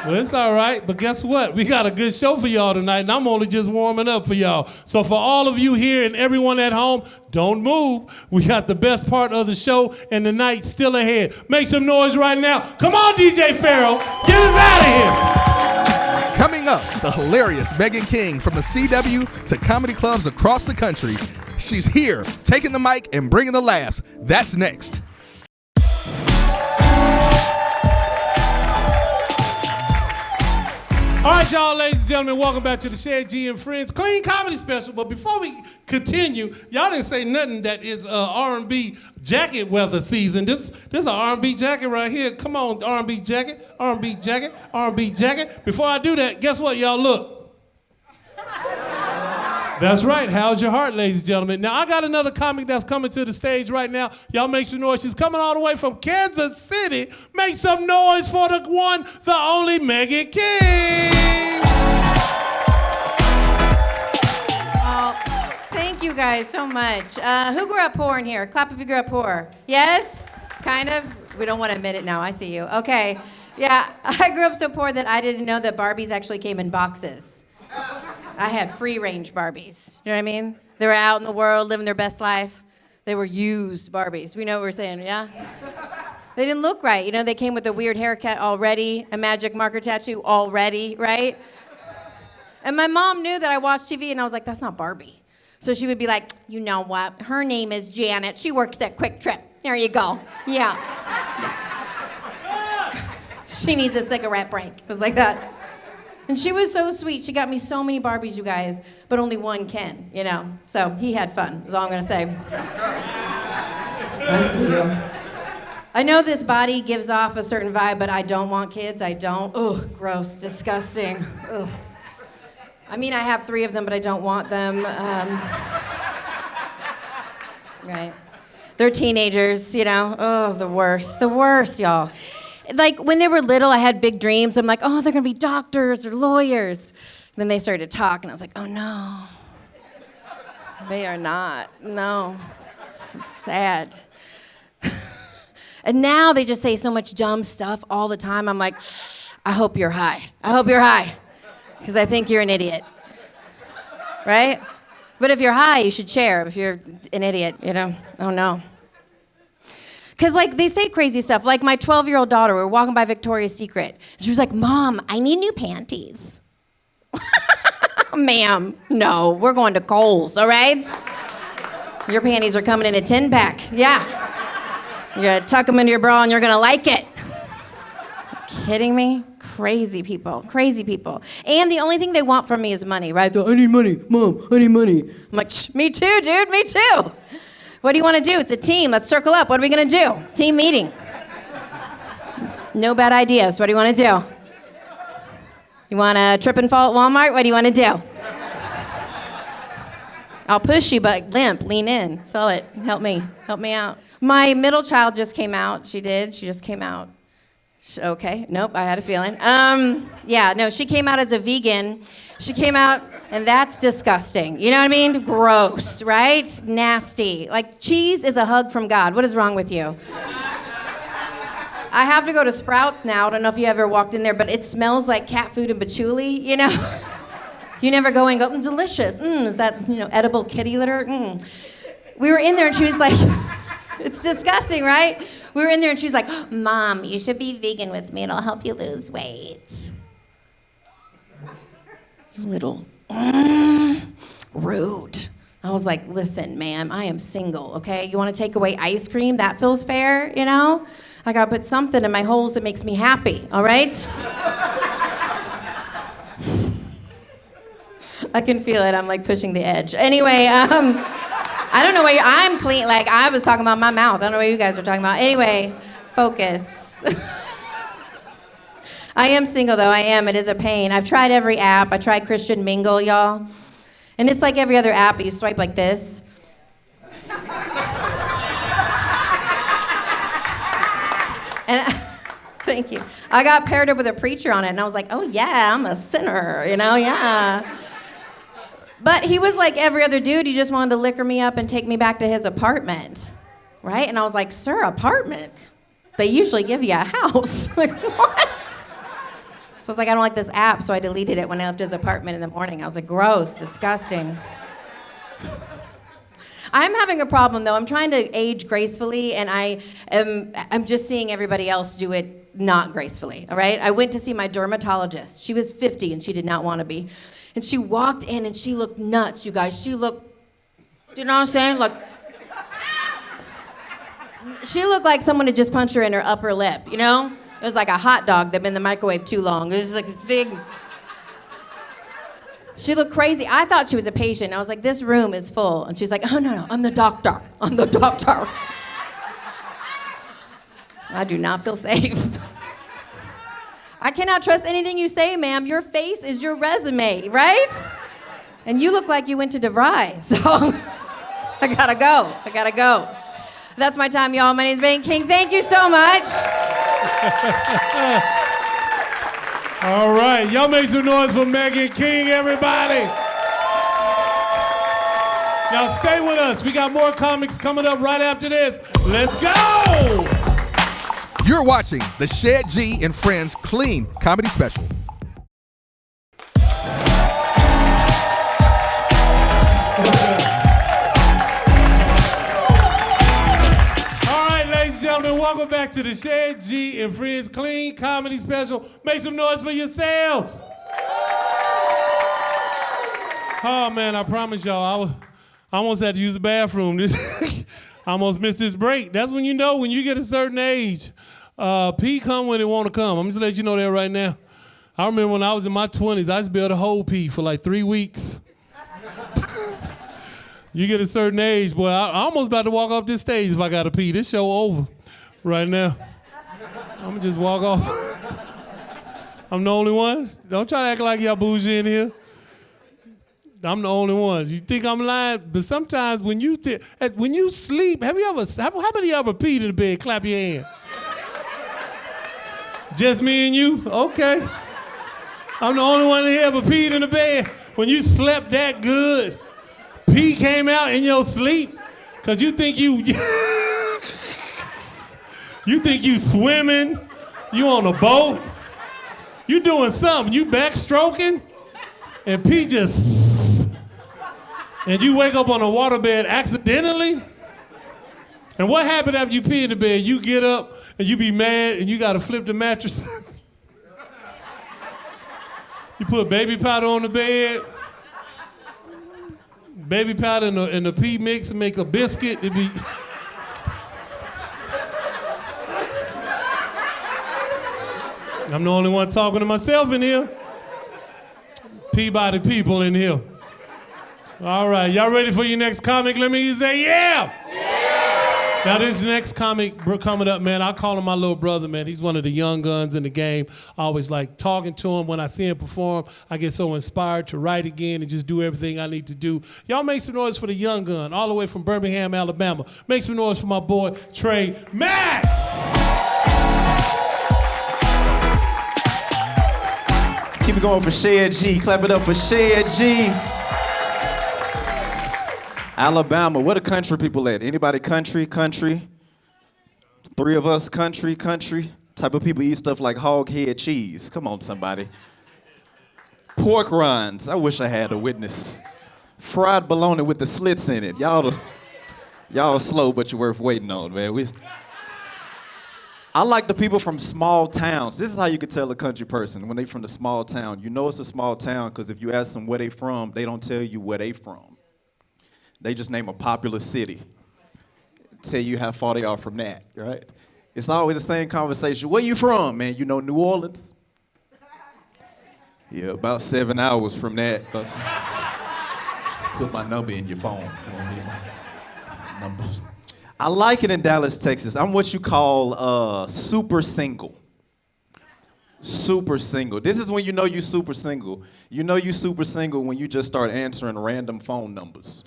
Well, it's all right, but guess what? We got a good show for y'all tonight, and I'm only just warming up for y'all. So for all of you here and everyone at home, don't move. We got the best part of the show, and the night still ahead. Make some noise right now. Come on, DJ Pharaoh, get us out of here. Coming up, the hilarious Megan King from the CW to comedy clubs across the country. She's here, taking the mic and bringing the laughs. That's next. All right, y'all, ladies and gentlemen, welcome back to the Shed G and Friends Clean Comedy Special. But before we continue, y'all didn't say nothing that is R&B jacket weather season. This is an R&B jacket right here. Come on, R&B jacket, R&B jacket, R&B jacket. Before I do that, guess what, y'all? Look. That's right. How's your heart, ladies and gentlemen? Now, I got another comic that's coming to the stage right now. Y'all make some noise. She's coming all the way from Kansas City. Make some noise for the one, the only Megan King. Oh, thank you guys so much. Who grew up poor in here? Clap if you grew up poor. Yes? Kind of? We don't want to admit it now. I see you. Okay. Yeah, I grew up so poor that I didn't know that Barbies actually came in boxes. I had free-range Barbies. You know what I mean? They were out in the world living their best life. They were used Barbies. We know what we're saying, yeah? They didn't look right. You know, they came with a weird haircut already, a magic marker tattoo already, right? And my mom knew that I watched TV, and I was like, that's not Barbie. So she would be like, you know what? Her name is Janet. She works at Quick Trip. There you go. Yeah. She needs a cigarette break. It was like that. And she was so sweet. She got me so many Barbies, you guys, but only one Ken, you know. So he had fun, is all I'm going to say. I see you. I know this body gives off a certain vibe, but I don't want kids. I don't. Ugh, gross, disgusting. Ugh. I mean, I have 3 of them, but I don't want them. Right. They're teenagers, you know. Oh, the worst, y'all. Like, when they were little, I had big dreams. I'm like, oh, they're going to be doctors or lawyers. Then they started to talk, and I was like, oh, no. They are not. No. It's sad. And now they just say so much dumb stuff all the time. I'm like, I hope you're high. I hope you're high. Because I think you're an idiot. Right? But if you're high, you should share. If you're an idiot, you know? Oh, no. Because, like, they say crazy stuff. Like, my 12-year-old daughter, we were walking by Victoria's Secret. And she was like, Mom, I need new panties. Ma'am, no, we're going to Kohl's, all right? Your panties are coming in a 10-pack. Yeah. You're gonna tuck them into your bra and you're gonna like it. Kidding me? Crazy people, crazy people. And the only thing they want from me is money, right? I need money, Mom, I need money. I'm like, me too, dude, me too. What do you want to do? It's a team. Let's circle up. What are we going to do? Team meeting. No bad ideas. What do you want to do? You want to trip and fall at Walmart? What do you want to do? I'll push you, but limp, lean in. Sell it. Help me out. My middle child just came out. She just came out. Okay, nope, I had a feeling. Yeah, no, she came out as a vegan. She came out, and that's disgusting. You know what I mean? Gross, right? Nasty. Like, cheese is a hug from God. What is wrong with you? I have to go to Sprouts now. I don't know if you ever walked in there, but it smells like cat food and patchouli, you know? You never go and go, delicious. Is that, edible kitty litter? We were in there, and she was like, it's disgusting, right? We were in there, and she was like, Mom, you should be vegan with me. It'll help you lose weight. You little rude. I was like, listen, ma'am, I am single, okay? You want to take away ice cream? That feels fair, you know? I got to put something in my holes that makes me happy, all right? I can feel it. I'm like pushing the edge. Anyway, I don't know what I'm clean. Like, I was talking about my mouth. I don't know what you guys are talking about. Anyway, focus. I am single, though. I am. It is a pain. I've tried every app. I tried Christian Mingle, y'all. And it's like every other app. You swipe like this. And thank you. I got paired up with a preacher on it, and I was like, oh, yeah, I'm a sinner, yeah. But he was like every other dude. He just wanted to liquor me up and take me back to his apartment, right? And I was like, sir, apartment? They usually give you a house. Like, what? So I was like, I don't like this app, so I deleted it when I left his apartment in the morning. I was like, gross, disgusting. I'm having a problem, though. I'm trying to age gracefully, and I'm just seeing everybody else do it not gracefully, all right? I went to see my dermatologist. She was 50, and she did not want to be. And she walked in, and she looked nuts, you guys. She looked, you know what I'm saying? Like, she looked like someone had just punched her in her upper lip, you know? It was like a hot dog that had been in the microwave too long. It was like this big... She looked crazy. I thought she was a patient. I was like, this room is full. And she's like, oh, no, I'm the doctor. I'm the doctor. I do not feel safe. I cannot trust anything you say, ma'am. Your face is your resume, right? And you look like you went to DeVry. So I gotta go. That's my time, y'all. My name is Megan King. Thank you so much. All right, y'all make some noise for Megan King, everybody. Now stay with us. We got more comics coming up right after this. Let's go! You're watching the Shed G and Friends Clean Comedy Special. Welcome back to the Shed G and Friends Clean Comedy Special. Make some noise for yourselves. Oh man, I promise y'all, I almost had to use the bathroom. I almost missed this break. That's when you know when you get a certain age, pee come when it want to come. I'm just letting you know that right now. I remember when I was in my 20s, I used to be able to hold pee for like 3 weeks. You get a certain age, boy, I'm almost about to walk off this stage if I got to pee. This show over right now. I'm gonna just walk off. I'm the only one? Don't try to act like y'all bougie in here. I'm the only one. You think I'm lying? But sometimes when you sleep, how many of you ever peed in the bed? Clap your hands. Just me and you? Okay. I'm the only one here ever peed in the bed. When you slept that good, pee came out in your sleep, cause you think you think you swimming, you on a boat, you doing something, you backstroking, and pee just, and you wake up on a waterbed accidentally. And what happened after you pee in the bed? You get up and you be mad and you gotta flip the mattress. You put baby powder on the bed. baby powder and the pea mix and make a biscuit. It'd be. I'm the only one talking to myself in here. Peabody people in here. All right, y'all ready for your next comic? Let me say, yeah! Now this next comic coming up, man, I call him my little brother, man. He's one of the young guns in the game. I always like talking to him. When I see him perform, I get so inspired to write again and just do everything I need to do. Y'all make some noise for the young gun, all the way from Birmingham, Alabama. Make some noise for my boy, Trey Mack! Keep it going for Shed G. Clap it up for Shed G. Alabama, where the country people at? Anybody country? Three of us country. Type of people eat stuff like hog head cheese. Come on, somebody. Pork rinds. I wish I had a witness. Fried bologna with the slits in it. Y'all slow, but you're worth waiting on, man. I like the people from small towns. This is how you can tell a country person when they from the small town. You know it's a small town because if you ask them where they from, they don't tell you where they from. They just name a popular city. Tell you how far they are from that, right? It's always the same conversation. Where you from, man? You know New Orleans? Yeah, about 7 hours from that. Put my number in your phone. Numbers. I like it in Dallas, Texas. I'm what you call super single. Super single. This is when you know you super single. You know you super single when you just start answering random phone numbers.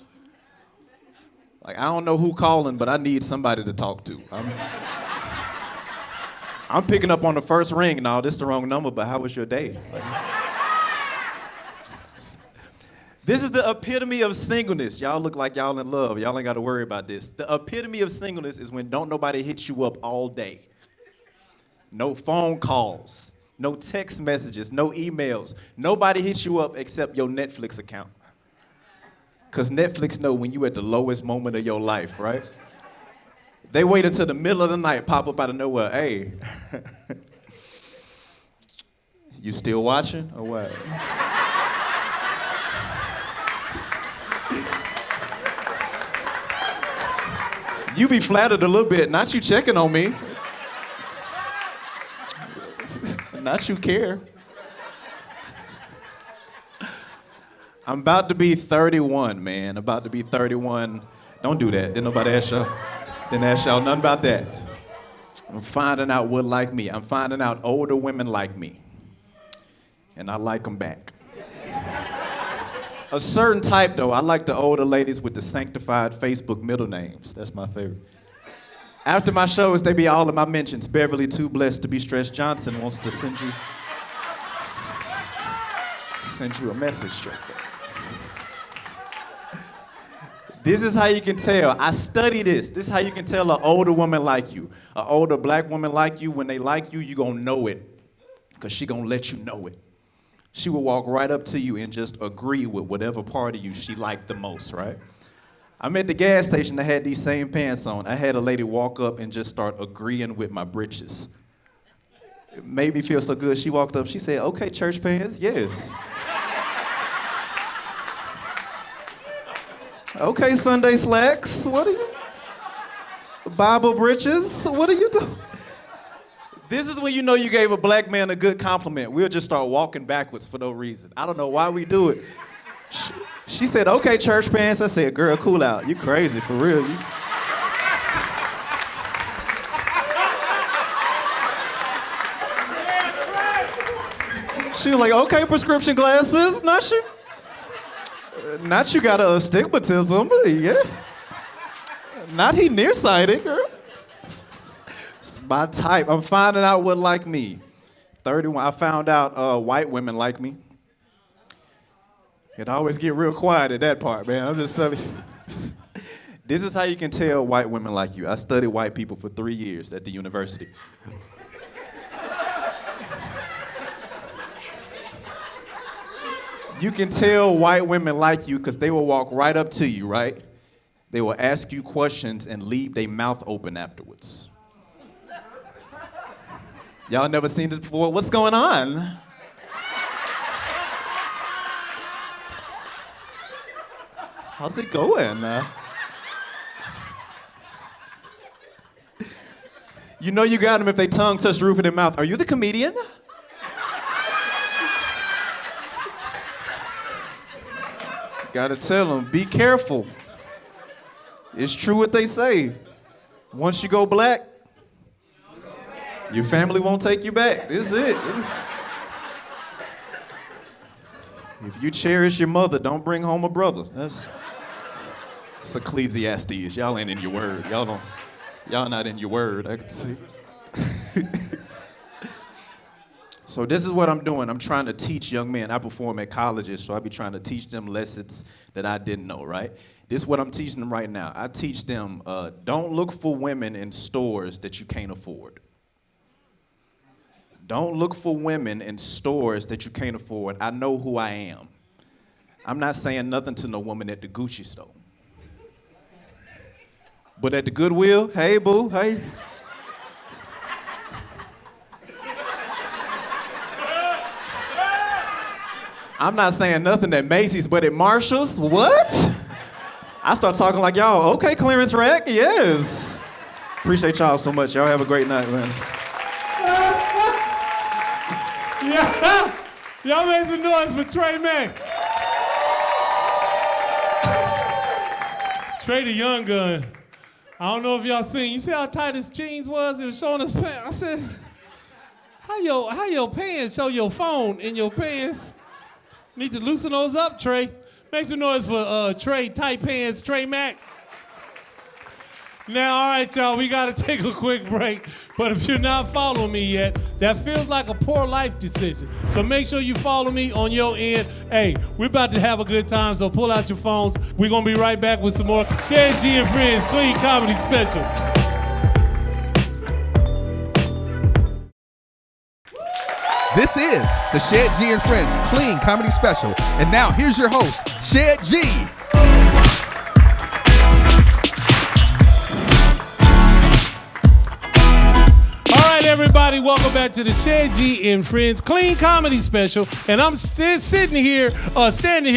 Like, I don't know who calling, but I need somebody to talk to. I'm picking up on the first ring. No, this is the wrong number, but how was your day? This is the epitome of singleness. Y'all look like y'all in love. Y'all ain't got to worry about this. The epitome of singleness is when don't nobody hit you up all day. No phone calls, no text messages, no emails. Nobody hits you up except your Netflix account. Because Netflix know when you at the lowest moment of your life, right? They wait until the middle of the night, pop up out of nowhere. Hey, you still watching or what? You be flattered a little bit, not you checking on me. Not you care. I'm about to be 31, man. About to be 31. Don't do that. Didn't nobody ask y'all. Didn't ask y'all nothing about that. I'm finding out what like me. I'm finding out older women like me. And I like them back. A certain type, though. I like the older ladies with the sanctified Facebook middle names. That's my favorite. After my shows, they be all in my mentions. Beverly Too Blessed to be Stressed Johnson wants to send you a message straight there. This is how you can tell. I study this. This is how you can tell an older woman like you. An older black woman like you, when they like you, you gonna know it. Because she gonna let you know it. She will walk right up to you and just agree with whatever part of you she liked the most, right? I'm at the gas station, I had these same pants on. I had a lady walk up and just start agreeing with my britches. It made me feel so good. She walked up, she said, okay, church pants, yes. Okay, Sunday slacks, what are you? Bible britches, what are you doing? This is when you know you gave a black man a good compliment. We'll just start walking backwards for no reason. I don't know why we do it. She said, okay, church pants. I said, girl, cool out. You crazy, for real. She was like, okay, prescription glasses. Not you got a astigmatism, yes. Not he nearsighted, girl. My type. I'm finding out what like me. 31. I found out white women like me. It always get real quiet at that part, man. I'm just telling you. This is how you can tell white women like you. I studied white people for 3 years at the university. You can tell white women like you because they will walk right up to you, right? They will ask you questions and leave their mouth open afterwards. Y'all never seen this before? What's going on? How's it going? You know you got them if they tongue touch the roof of their mouth. Are you the comedian? Gotta tell them, be careful. It's true what they say. Once you go black, your family won't take you back. This is it. If you cherish your mother, don't bring home a brother. It's Ecclesiastes. Y'all ain't in your word. Y'all not in your word, I can see. So this is what I'm doing. I'm trying to teach young men. I perform at colleges, so I be trying to teach them lessons that I didn't know, right? This is what I'm teaching them right now. I teach them, don't look for women in stores that you can't afford. Don't look for women in stores that you can't afford. I know who I am. I'm not saying nothing to no woman at the Gucci store. But at the Goodwill, hey, boo, hey. I'm not saying nothing at Macy's, but at Marshall's, what? I start talking like y'all, okay, clearance rack, yes. Appreciate y'all so much. Y'all have a great night, man. Yeah. Y'all make some noise for Trey Mack. Trey the young gun. I don't know if y'all seen. You see how tight his jeans was? It was showing his pants. I said, how your pants show your phone in your pants? Need to loosen those up, Trey. Make some noise for Trey, tight pants, Trey Mack. Now, all right, y'all, we got to take a quick break. But if you're not following me yet, that feels like a poor life decision. So make sure you follow me on your end. Hey, we're about to have a good time, so pull out your phones. We're going to be right back with some more Shed G and Friends Clean Comedy Special. This is the Shed G and Friends Clean Comedy Special. And now here's your host, Shed G. Everybody, welcome back to the Shed G and Friends Clean Comedy Special. And I'm standing here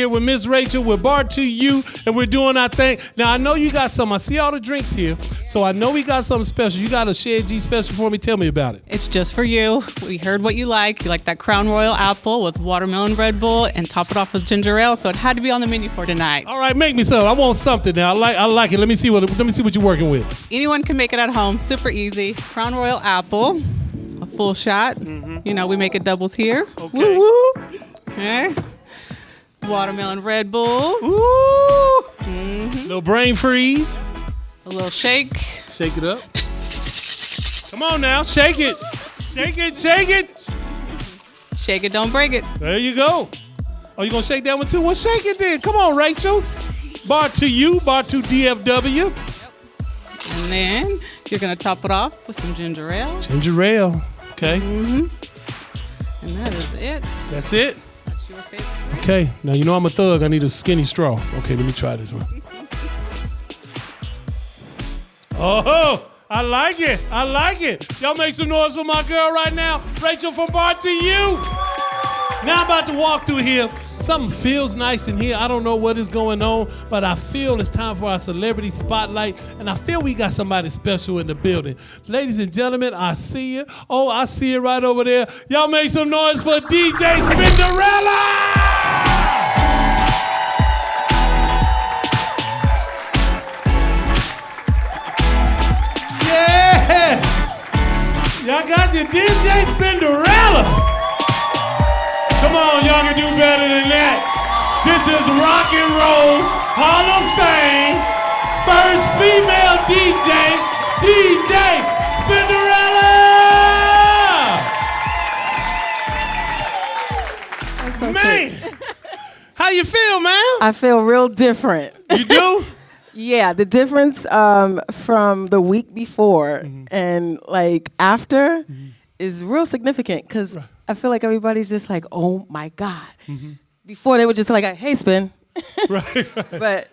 with Miss Rachel with Bar to You, and we're doing our thing. Now, I know you got some. I see all the drinks here, so I know we got something special. You got a Shed G special for me? Tell me about it. It's just for you. We heard what you like. You like that Crown Royal apple with watermelon Red Bull, and top it off with ginger ale. So it had to be on the menu for tonight. All right, make me some. I want something now. I like it. Let me see what you're working with. Anyone can make it at home. Super easy. Crown Royal apple. A full shot. Mm-hmm. You know, we make it doubles here. Okay. Woo woo. Okay. Watermelon Red Bull. Ooh. Mm-hmm. Little brain freeze. A little shake. Shake it up. Come on now, shake it. Shake it, shake it. Shake it, don't break it. There you go. Oh, you gonna shake that one too? Well, shake it then. Come on, Rachel's. Bar to You, Bar to DFW. And then you're gonna top it off with some ginger ale. Ginger ale, okay. Mm-hmm. And that is it. That's it? That's your favorite. Okay, now you know I'm a thug. I need a skinny straw. Okay, let me try this one. Oh, I like it. I like it. Y'all make some noise for my girl right now. Rachel from Bar to You. Now I'm about to walk through here. Something feels nice in here. I don't know what is going on, but I feel it's time for our celebrity spotlight, and I feel we got somebody special in the building. Ladies and gentlemen, I see you. Oh, I see it right over there. Y'all make some noise for DJ Spinderella! Yes! Y'all got your DJ Spinderella! Come on, y'all can do better than that. This is Rock and Roll Hall of Fame, first female DJ, DJ Spinderella! So man, sick. How you feel, man? I feel real different. You do? Yeah, the difference from the week before and like after is real significant because I feel like everybody's just like, oh my God. Before they were just like, hey, Spin. Right. But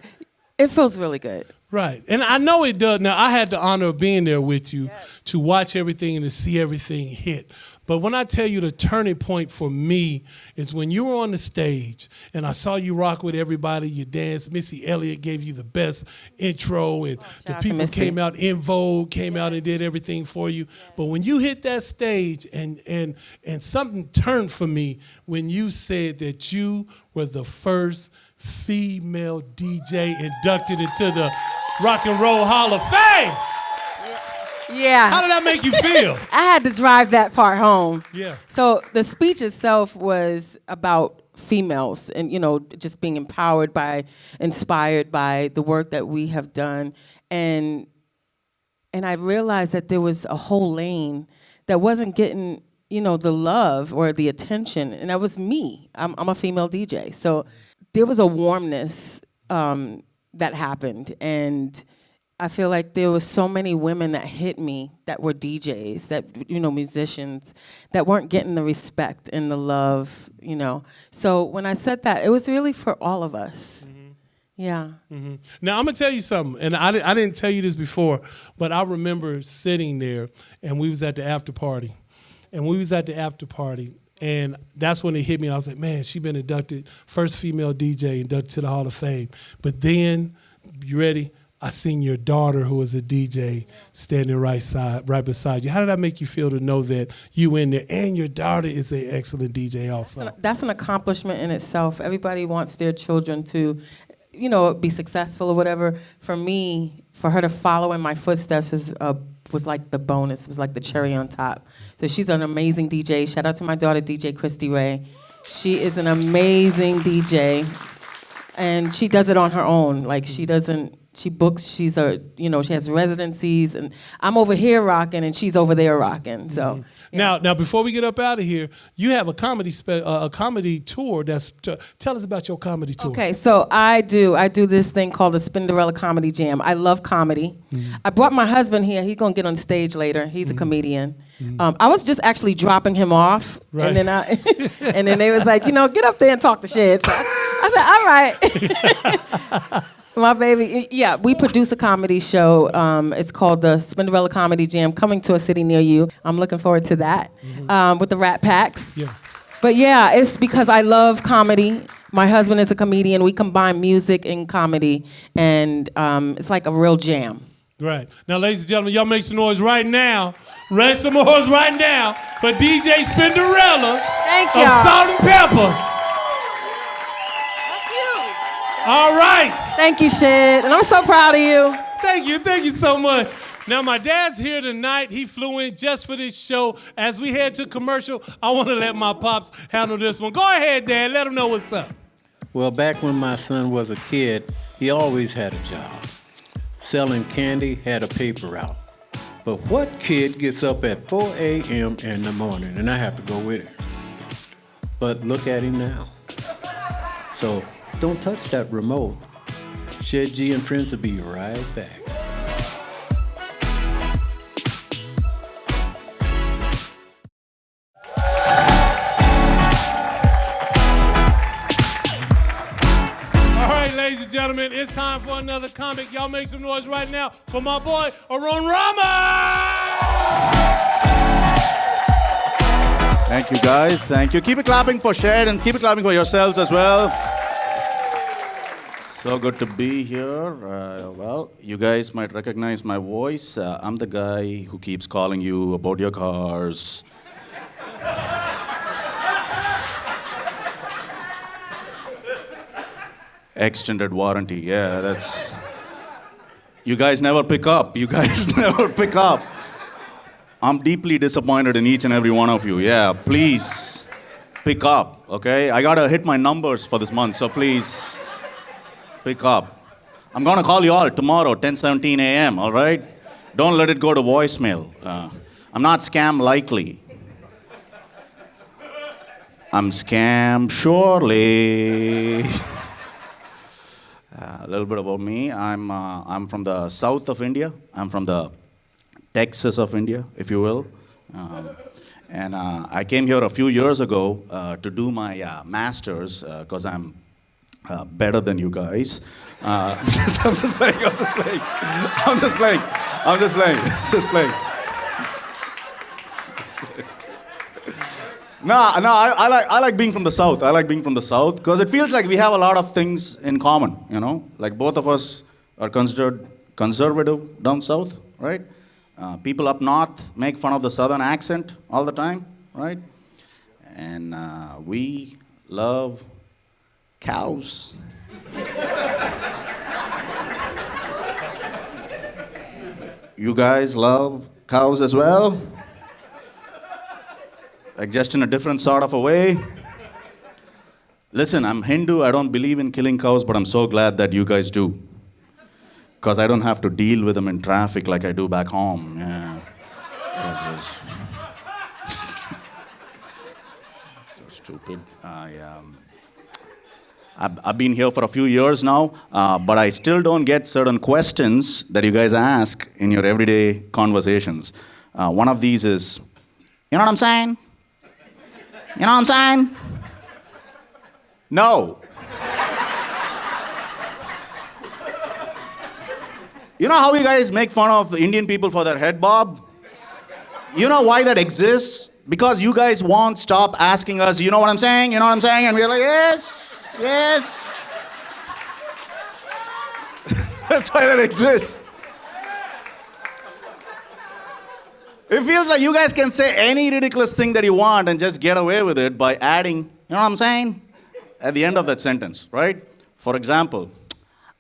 it feels really good. Right. And I know it does. Now, I had the honor of being there with you to watch everything and to see everything hit. But when I tell you the turning point for me is when you were on the stage and I saw you rock with everybody, you danced. Missy Elliott gave you the best intro, and the people came out. In Vogue came out and did everything for you. But when you hit that stage and something turned for me when you said that you were the first female DJ inducted into the Rock and Roll Hall of Fame. Yeah. How did that make you feel? I had to drive that part home. Yeah. So the speech itself was about females and, just being empowered by, inspired by the work that we have done. And I realized that there was a whole lane that wasn't getting, the love or the attention. And that was me. I'm a female DJ. So there was a warmness that happened. And I feel like there was so many women that hit me that were DJs, that, musicians, that weren't getting the respect and the love, So when I said that, it was really for all of us. Mm-hmm. Yeah. Mm-hmm. Now, I'm going to tell you something, and I didn't tell you this before, but I remember sitting there, and we was at the after party. And that's when it hit me. I was like, man, she been inducted, first female DJ inducted to the Hall of Fame. But then, you ready? I seen your daughter, who was a DJ, standing right beside you. How did that make you feel to know that you in there and your daughter is an excellent DJ also? That's an accomplishment in itself. Everybody wants their children to, be successful or whatever. For me, for her to follow in my footsteps was like the bonus, was like the cherry on top. So she's an amazing DJ. Shout out to my daughter, DJ Christy Ray. She is an amazing DJ, and she does it on her own. Like, she books, she has residencies, and I'm over here rocking and she's over there rocking. So mm-hmm. Now before we get up out of here, you have a comedy tour. Tell us about your comedy tour. Okay, so I do this thing called the Spinderella Comedy Jam. I love comedy. Mm-hmm. I brought my husband here. He's gonna get on stage later. He's a comedian. Mm-hmm. I was just actually dropping him off, right. and then they was like, get up there and talk the shit. So I said, all right. My baby, yeah, we produce a comedy show. It's called the Spinderella Comedy Jam, coming to a city near you. I'm looking forward to that, with the Rat Packs. Yeah. But yeah, it's because I love comedy. My husband is a comedian. We combine music and comedy, and it's like a real jam. Right. Now, ladies and gentlemen, y'all make some noise right now. Raise some noise right now for DJ Spinderella. Thank you. Of Salt and Pepper. All right. Thank you, Shit. And I'm so proud of you. Thank you so much. Now, my dad's here tonight. He flew in just for this show. As we head to commercial, I want to let my pops handle this one. Go ahead, Dad. Let him know what's up. Well, back when my son was a kid, he always had a job. Selling candy, had a paper route. But what kid gets up at 4 a.m. in the morning? And I have to go with him. But look at him now. So don't touch that remote. Shed G and Friends will be right back. All right, ladies and gentlemen, it's time for another comic. Y'all make some noise right now for my boy, Aron Rama! Thank you, guys. Thank you. Keep it clapping for Shed and keep it clapping for yourselves as well. So good to be here. Well, you guys might recognize my voice. I'm the guy who keeps calling you about your cars. Extended warranty, yeah, that's... You guys never pick up. You guys never pick up. I'm deeply disappointed in each and every one of you. Yeah, please pick up, okay? I gotta hit my numbers for this month, so please pick up. I'm gonna call you all tomorrow, 10:17 a.m., all right? Don't let it go to voicemail. I'm not scam likely. I'm scam surely. A little bit about me. I'm from the south of India. I'm from the Texas of India, if you will. And I came here a few years ago to do my master's because I'm better than you guys. I'm just playing. No, I like being from the South. I like being from the South because it feels like we have a lot of things in common, you know? Like both of us are considered conservative down South, right? People up North make fun of the Southern accent all the time, right? And we love cows. You guys love cows as well? Like just in a different sort of a way. Listen, I'm Hindu, I don't believe in killing cows, but I'm so glad that you guys do. Because I don't have to deal with them in traffic like I do back home. Yeah. So stupid. I've been here for a few years now, but I still don't get certain questions that you guys ask in your everyday conversations. One of these is, you know what I'm saying? You know what I'm saying? No. You know how you guys make fun of the Indian people for their head bob? You know why that exists? Because you guys won't stop asking us, you know what I'm saying? You know what I'm saying? And we're like, yes, yes. That's why that exists. It feels like you guys can say any ridiculous thing that you want and just get away with it by adding, you know what I'm saying? At the end of that sentence, right? For example,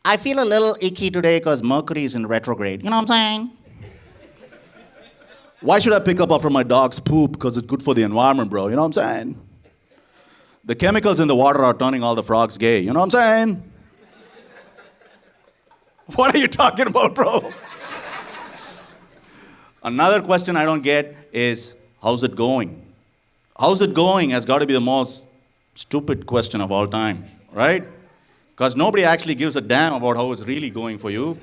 I feel a little icky today because Mercury is in retrograde. You know what I'm saying? Why should I pick up after my dog's poop? Because it's good for the environment, bro. You know what I'm saying? The chemicals in the water are turning all the frogs gay. You know what I'm saying? What are you talking about, bro? Another question I don't get is, how's it going? How's it going has got to be the most stupid question of all time, right? Because nobody actually gives a damn about how it's really going for you.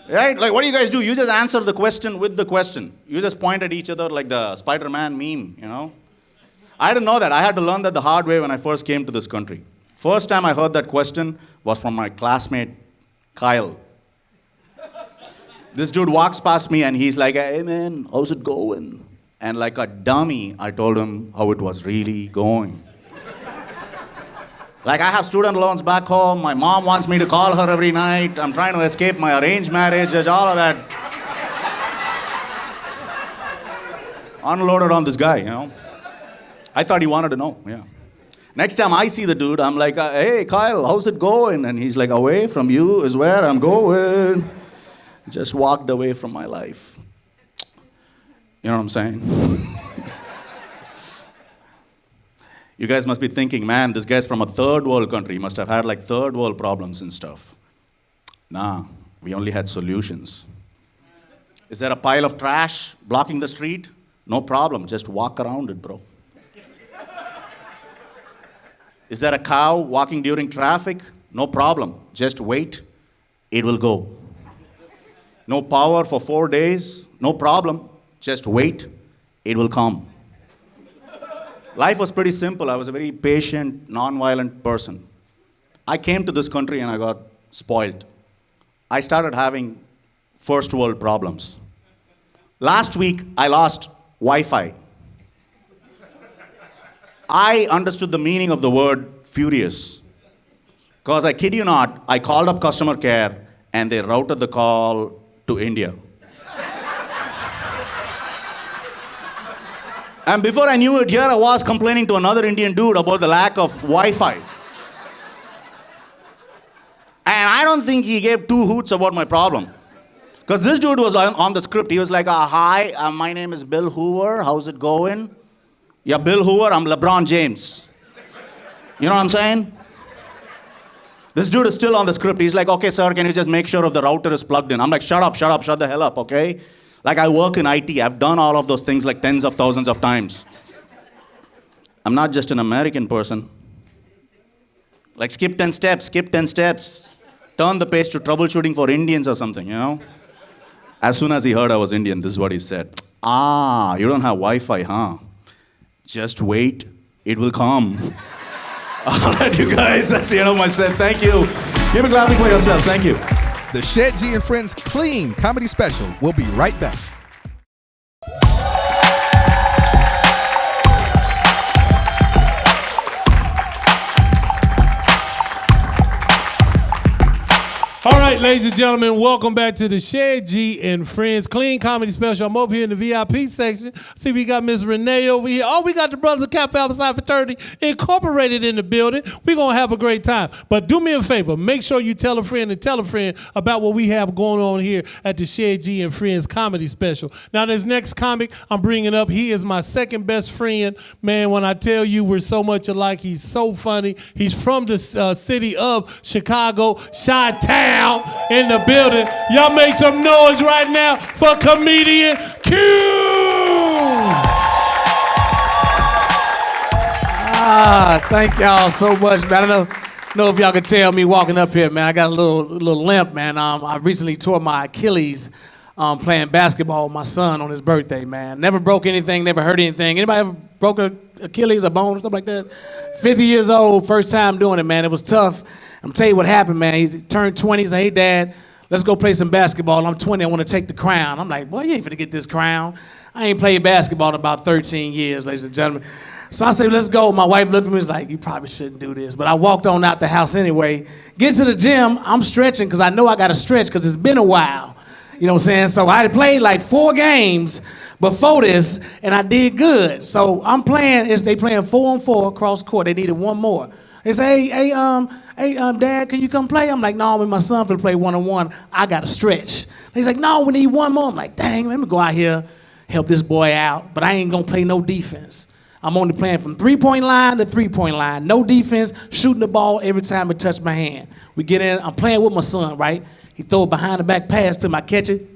Right? Like, what do you guys do? You just answer the question with the question. You just point at each other like the Spider-Man meme, you know? I didn't know that. I had to learn that the hard way when I first came to this country. First time I heard that question was from my classmate, Kyle. This dude walks past me and he's like, hey man, how's it going? And like a dummy, I told him how it was really going. Like, I have student loans back home. My mom wants me to call her every night. I'm trying to escape my arranged marriage, all of that. Unloaded on this guy, you know. I thought he wanted to know, yeah. Next time I see the dude, I'm like, hey, Kyle, how's it going? And he's like, away from you is where I'm going. Just walked away from my life. You know what I'm saying? You guys must be thinking, man, this guy's from a third world country. He must have had like third world problems and stuff. Nah, we only had solutions. Is there a pile of trash blocking the street? No problem, just walk around it, bro. Is there a cow walking during traffic? No problem, just wait, it will go. No power for 4 days? No problem, just wait, it will come. Life was pretty simple. I was a very patient, non-violent person. I came to this country and I got spoiled. I started having first world problems. Last week, I lost Wi-Fi. I understood the meaning of the word furious. Because I kid you not, I called up customer care and they routed the call to India. And before I knew it, here I was complaining to another Indian dude about the lack of Wi-Fi. And I don't think he gave two hoots about my problem. Because this dude was on the script. He was like, hi, my name is Bill Hoover. How's it going? Yeah, Bill Hoover, I'm LeBron James. You know what I'm saying? This dude is still on the script. He's like, okay, sir, can you just make sure if the router is plugged in? I'm like, shut the hell up, okay? Like, I work in IT. I've done all of those things like tens of thousands of times. I'm not just an American person. Like, skip 10 steps. Turn the page to troubleshooting for Indians or something, you know? As soon as he heard I was Indian, this is what he said. You don't have Wi-Fi, huh? Just wait, it will come. All right, you guys, that's the end of my set. Thank you. Give a clapping for yourself. Thank you. The Shed G and Friends Clean Comedy Special. We'll be right back. right, ladies and gentlemen, welcome back to the Shed G and Friends Clean Comedy Special. I'm over here in the VIP section. See, we got Miss Renee over here. Oh, we got the Brothers of Kappa Alpha Psi Fraternity Incorporated in the building. We're going to have a great time. But do me a favor. Make sure you tell a friend and tell a friend about what we have going on here at the Shed G and Friends Comedy Special. Now, this next comic I'm bringing up, he is my second best friend. Man, when I tell you we're so much alike, he's so funny. He's from the city of Chicago, Chi-Town. In the building. Y'all make some noise right now for comedian Q. Thank y'all so much, man. I don't know if y'all can tell me walking up here, man. I got a little limp, man. I recently tore my Achilles playing basketball with my son on his birthday, man. Never broke anything, never hurt anything. Anybody ever broke an Achilles, a bone, or something like that? 50 years old, first time doing it, man. It was tough. I'm tell you what happened, man. He turned 20. He said, hey, Dad, let's go play some basketball. I'm 20. I want to take the crown. I'm like, boy, you ain't finna get this crown. I ain't played basketball in about 13 years, ladies and gentlemen. So I said, let's go. My wife looked at me and was like, you probably shouldn't do this. But I walked on out the house anyway. Get to the gym. I'm stretching because I know I got to stretch because it's been a while. You know what I'm saying? So I had played like 4 games before this, and I did good. So I'm playing. They playing 4-on-4 across court. They needed one more. They say, hey, Dad, can you come play? I'm like, no, when my son finna play 1-on-1, I gotta stretch. He's like, no, we need one more. I'm like, dang, let me go out here, help this boy out, but I ain't gonna play no defense. I'm only playing from 3-point line to 3-point line. No defense, shooting the ball every time it touch my hand. We get in, I'm playing with my son, right? He throw a behind the back pass to him, I catch it.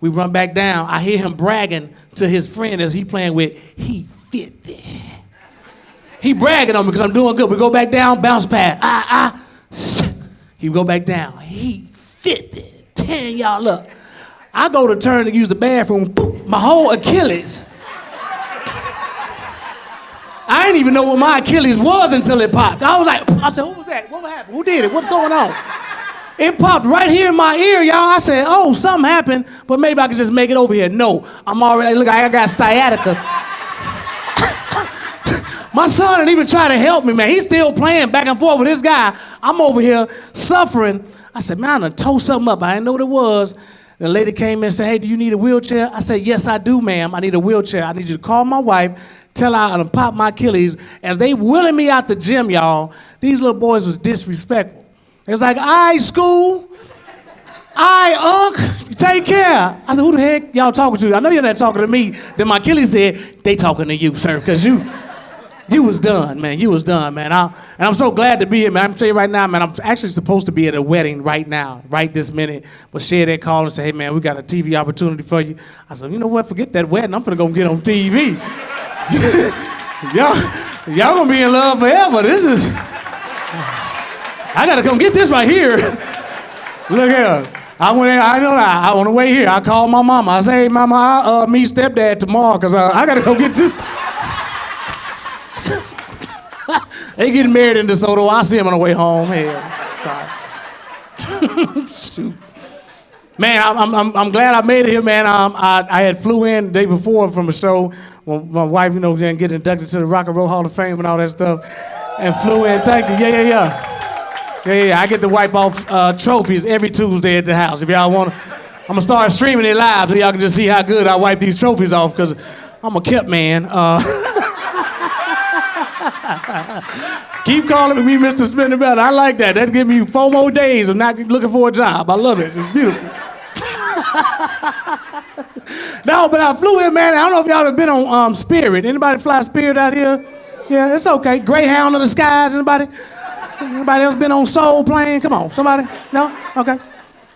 We run back down. I hear him bragging to his friend as he playing with, he 50. He bragging on me because I'm doing good. We go back down, bounce pass. He go back down. He 50, tearing y'all up. I go to turn to use the bathroom, boop, my whole Achilles. I didn't even know what my Achilles was until it popped. I said, who was that? What happened? Who did it? What's going on? It popped right here in my ear, y'all. I said, oh, something happened, but maybe I could just make it over here. No, I'm already, look, I got sciatica. My son didn't even try to help me, man. He's still playing back and forth with this guy. I'm over here suffering. I said, man, I done tore something up. I didn't know what it was. The lady came in and said, hey, do you need a wheelchair? I said, yes, I do, ma'am. I need a wheelchair. I need you to call my wife, tell her I done popped my Achilles. As they wheeling me out the gym, y'all, these little boys was disrespectful. They was like, all right, school. All right, Unc, take care. I said, who the heck y'all talking to? I know you're not talking to me. Then my Achilles said, they talking to you, sir, because you was done, man. You was done, man. And I'm so glad to be here, man. I'm telling you right now, man, I'm actually supposed to be at a wedding right now, right this minute. But Shed had called and said, hey, man, we got a TV opportunity for you. I said, you know what? Forget that wedding. I'm finna go get on TV. y'all gonna be in love forever. This is... I gotta come get this right here. Look here. I went in, I know that. On the way here, I called my mama. I said, hey, mama, I'll meet stepdad tomorrow because I gotta go get this. They getting married in DeSoto. I'll see him on the way home. Hey, sorry. Shoot. Man, I'm glad I made it here, man. I had flew in the day before from a show when my wife, you know, didn't get inducted to the Rock and Roll Hall of Fame and all that stuff. And flew in, thank you. Yeah. I get to wipe off trophies every Tuesday at the house. If y'all want to, I'm going to start streaming it live so y'all can just see how good I wipe these trophies off because I'm a kept man. Keep calling me Mr. Spender Better. I like that. That gives me 4 more days of not looking for a job. I love it. It's beautiful. No, but I flew in, man. I don't know if y'all have been on Spirit. Anybody fly Spirit out here? Yeah, it's okay. Greyhound of the Skies. Anybody else been on Soul plane? Come on, somebody? No? Okay.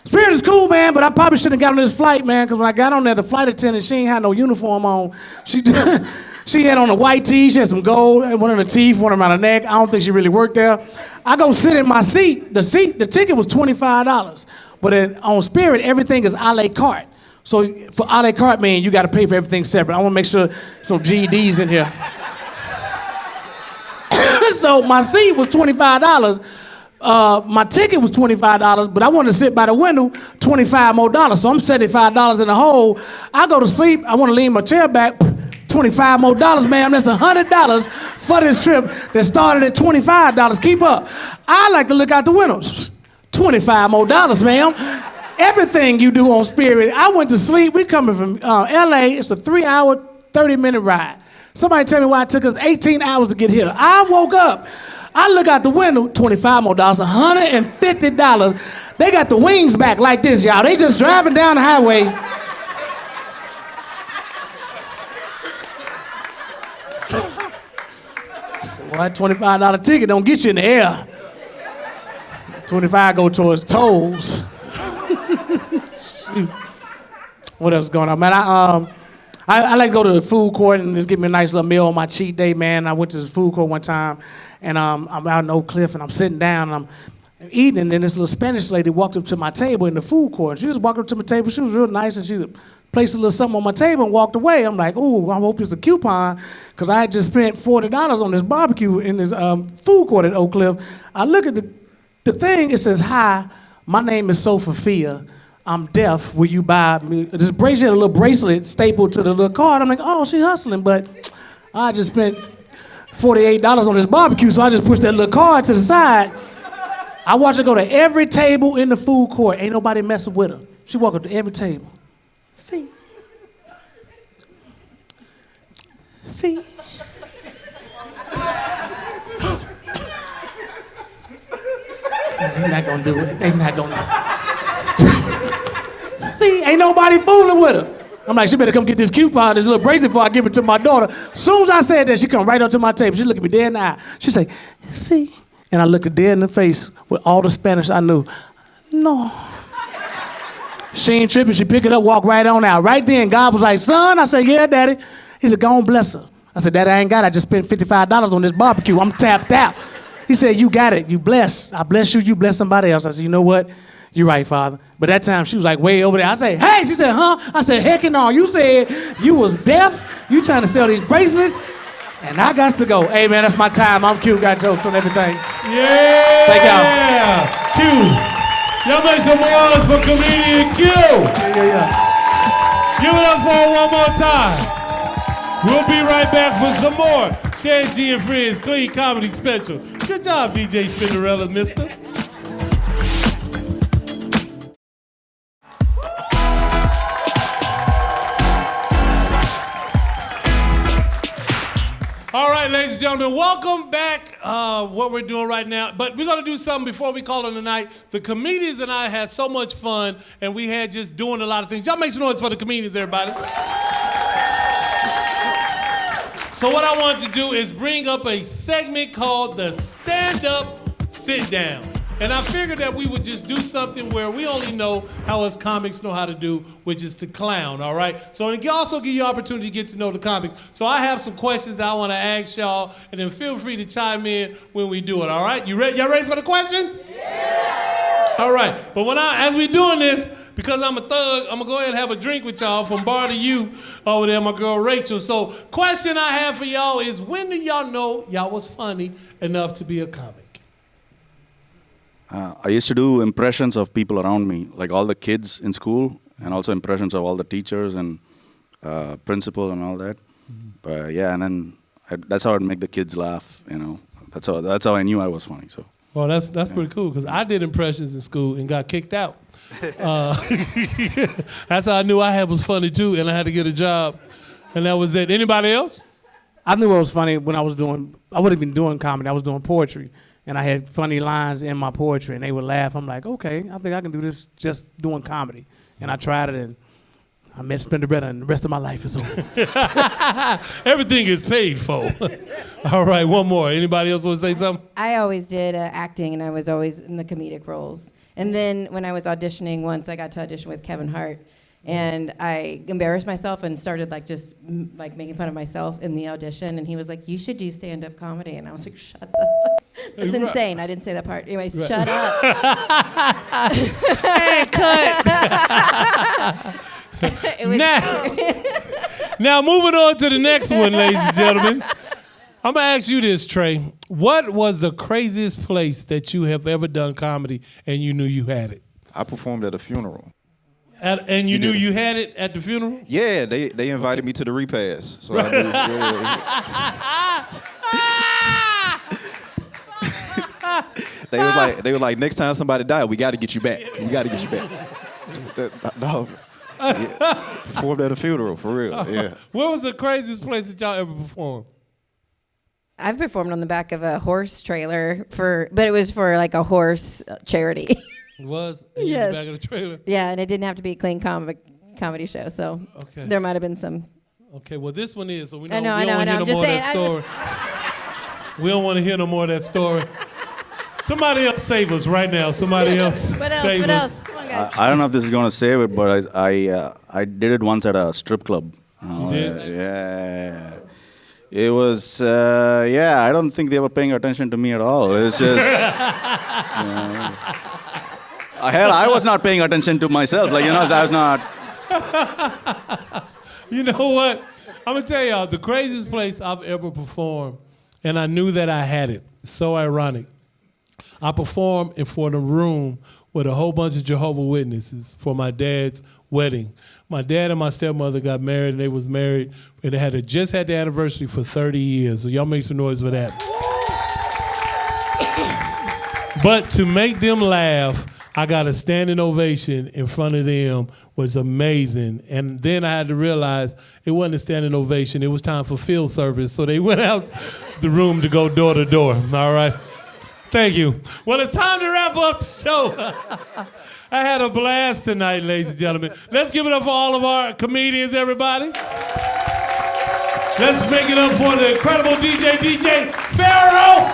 Spirit is cool, man, but I probably shouldn't have got on this flight, man, because when I got on there, the flight attendant, she ain't had no uniform on. She had on a white tee, she had some gold, one in the teeth, one around her neck. I don't think she really worked there. I go sit in my seat. The ticket was $25. But on Spirit, everything is a la carte. So for a la carte, man, you got to pay for everything separate. I want to make sure some GEDs in here. So my seat was $25. My ticket was $25, but I wanted to sit by the window, $25 more. So I'm $75 in the hole. I go to sleep. I want to lean my chair back. $25 more, man. That's $100 for this trip that started at $25. Keep up. I like to look out the windows. $25 more, ma'am. Everything you do on Spirit. I went to sleep. We coming from LA. It's a 3-hour, 30-minute ride. Somebody tell me why it took us 18 hours to get here. I woke up. I look out the window, $25 more, $150. They got the wings back like this, y'all. They just driving down the highway. So, well, that $25 ticket don't get you in the air. 25 go towards tolls. Shoot. What else going on, man? I like to go to the food court and just get me a nice little meal on my cheat day, man. I went to this food court one time, and I'm out in Oak Cliff, and I'm sitting down, and I'm eating, and then this little Spanish lady walked up to my table in the food court. She just walked up to my table. She was real nice, and she placed a little something on my table and walked away. I'm like, ooh, I hope it's a coupon, because I had just spent $40 on this barbecue in this food court at Oak Cliff. I look at the thing, it says, "Hi, my name is Sophia. I'm deaf. Will you buy me this bracelet, a little bracelet stapled to the little card?" I'm like, oh, she hustling, but I just spent $48 on this barbecue, so I just pushed that little card to the side. I watch her go to every table in the food court. Ain't nobody messing with her. She walk up to every table. Fee. They're not gonna do it. They're not gonna do it. See, ain't nobody fooling with her. I'm like, she better come get this coupon, this little bracelet before I give it to my daughter. As soon as I said that, she come right up to my table. She look at me dead in the eye. She say, "See?" And I look her dead in the face with all the Spanish I knew. No. She ain't tripping. She pick it up, walk right on out. Right then, God was like, "Son." I said, "Yeah, Daddy." He said, "Go on, bless her." I said, "Daddy, I ain't got it. I just spent $55 on this barbecue. I'm tapped out." He said, "You got it. You blessed. I bless you. You bless somebody else." I said, "You know what? You're right, Father." But that time, she was like way over there. I said, "Hey." She said, "Huh?" I said, "Heck no. You said you was deaf. You trying to sell these bracelets. And I got to go." Hey, man, that's my time. I'm Q. Got jokes on everything. Yeah. Thank y'all. Q. Y'all make some noise for comedian Q. Give it up for her one more time. We'll be right back for some more Shed G and Friends Clean Comedy Special. Good job, DJ Spinderella, mister. All right, ladies and gentlemen, welcome back. What we're doing right now, but we're gonna do something before we call it a night. The comedians and I had so much fun, and we had just doing a lot of things. Y'all make some noise for the comedians, everybody. So what I want to do is bring up a segment called the Stand Up, Sit Down. And I figured that we would just do something where we only know how us comics know how to do, which is to clown, all right? So it can also give you opportunity to get to know the comics. So I have some questions that I want to ask y'all, and then feel free to chime in when we do it, all right? You ready? Y'all ready for the questions? Yeah! All right, but as we doing this, because I'm a thug, I'm gonna go ahead and have a drink with y'all from bar to you over there, my girl Rachel. So question I have for y'all is, when did y'all know y'all was funny enough to be a comic? I used to do impressions of people around me, like all the kids in school, and also impressions of all the teachers and principal and all that. But yeah, and then that's how I'd make the kids laugh. You know, that's how I knew I was funny. So. Well, that's pretty cool, because I did impressions in school and got kicked out. That's how I knew I was funny too, and I had to get a job, and that was it. Anybody else? I knew it was funny when I wasn't even doing comedy. I was doing poetry. And I had funny lines in my poetry, and they would laugh. I'm like, okay, I think I can do this just doing comedy. And I tried it, and I met Spinderella, and the rest of my life is over. Everything is paid for. All right, one more. Anybody else want to say something? I always did acting, and I was always in the comedic roles. And then when I was auditioning once, I got to audition with Kevin Hart. And I embarrassed myself and started making fun of myself in the audition. And he was like, "You should do stand-up comedy." And I was like, "Shut up." That's insane. I didn't say that part. Anyways, right. Shut up. Hey, cut. Now, moving on to the next one, ladies and gentlemen. I'm going to ask you this, Trey. What was the craziest place that you have ever done comedy and you knew you had it? I performed at a funeral. And you knew you had it at the funeral? Yeah, they invited me to the repast. So I knew, They were like, next time somebody died, we got to get you back. We got to get you back. No, performed at a funeral for real. Yeah. Where was the craziest place that y'all ever performed? I've performed on the back of a horse trailer but it was for like a horse charity. It was? Yes. The back of the trailer? Yeah, and it didn't have to be a clean comedy show, so there might have been some. Okay, well this one is, so we don't I know. want to hear no I'm just more of that saying, story. We don't want to hear no more of that story. Somebody else save us right now. Somebody else save us. Come on, guys. I don't know if this is gonna save it, but I did it once at a strip club. You did? Yeah. It was I don't think they were paying attention to me at all. It's just hell, I was not paying attention to myself. Like, I was not. You know what? I'm gonna tell y'all the craziest place I've ever performed, and I knew that I had it. So ironic. I performed in front of a room with a whole bunch of Jehovah's Witnesses for my dad's wedding. My dad and my stepmother got married, and they was married, and they just had the anniversary for 30 years. So y'all make some noise for that. But to make them laugh, I got a standing ovation in front of them was amazing. And then I had to realize it wasn't a standing ovation. It was time for field service. So they went out the room to go door to door. All right. Thank you. Well, it's time to wrap up the show. I had a blast tonight, ladies and gentlemen. Let's give it up for all of our comedians, everybody. Let's make it up for the incredible DJ Pharaoh.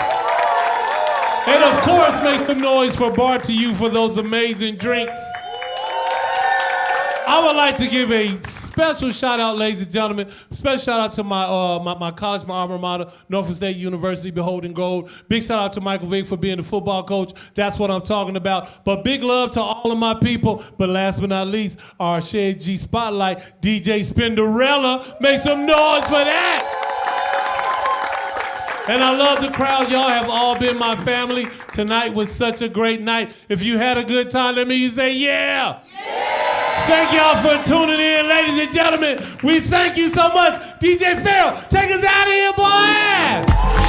And of course, make some noise for Bart to you for those amazing drinks. I would like to give a special shout out, ladies and gentlemen. Special shout out to my college, my alma mater, Norfolk State University, Beholden Gold. Big shout out to Michael Vick for being the football coach. That's what I'm talking about. But big love to all of my people. But last but not least, our Shed G Spotlight, DJ Spinderella. Make some noise for that. And I love the crowd. Y'all have all been my family. Tonight was such a great night. If you had a good time, let me say yeah. Thank y'all for tuning in, ladies and gentlemen. We thank you so much. DJ Pharaoh, take us out of here, boy.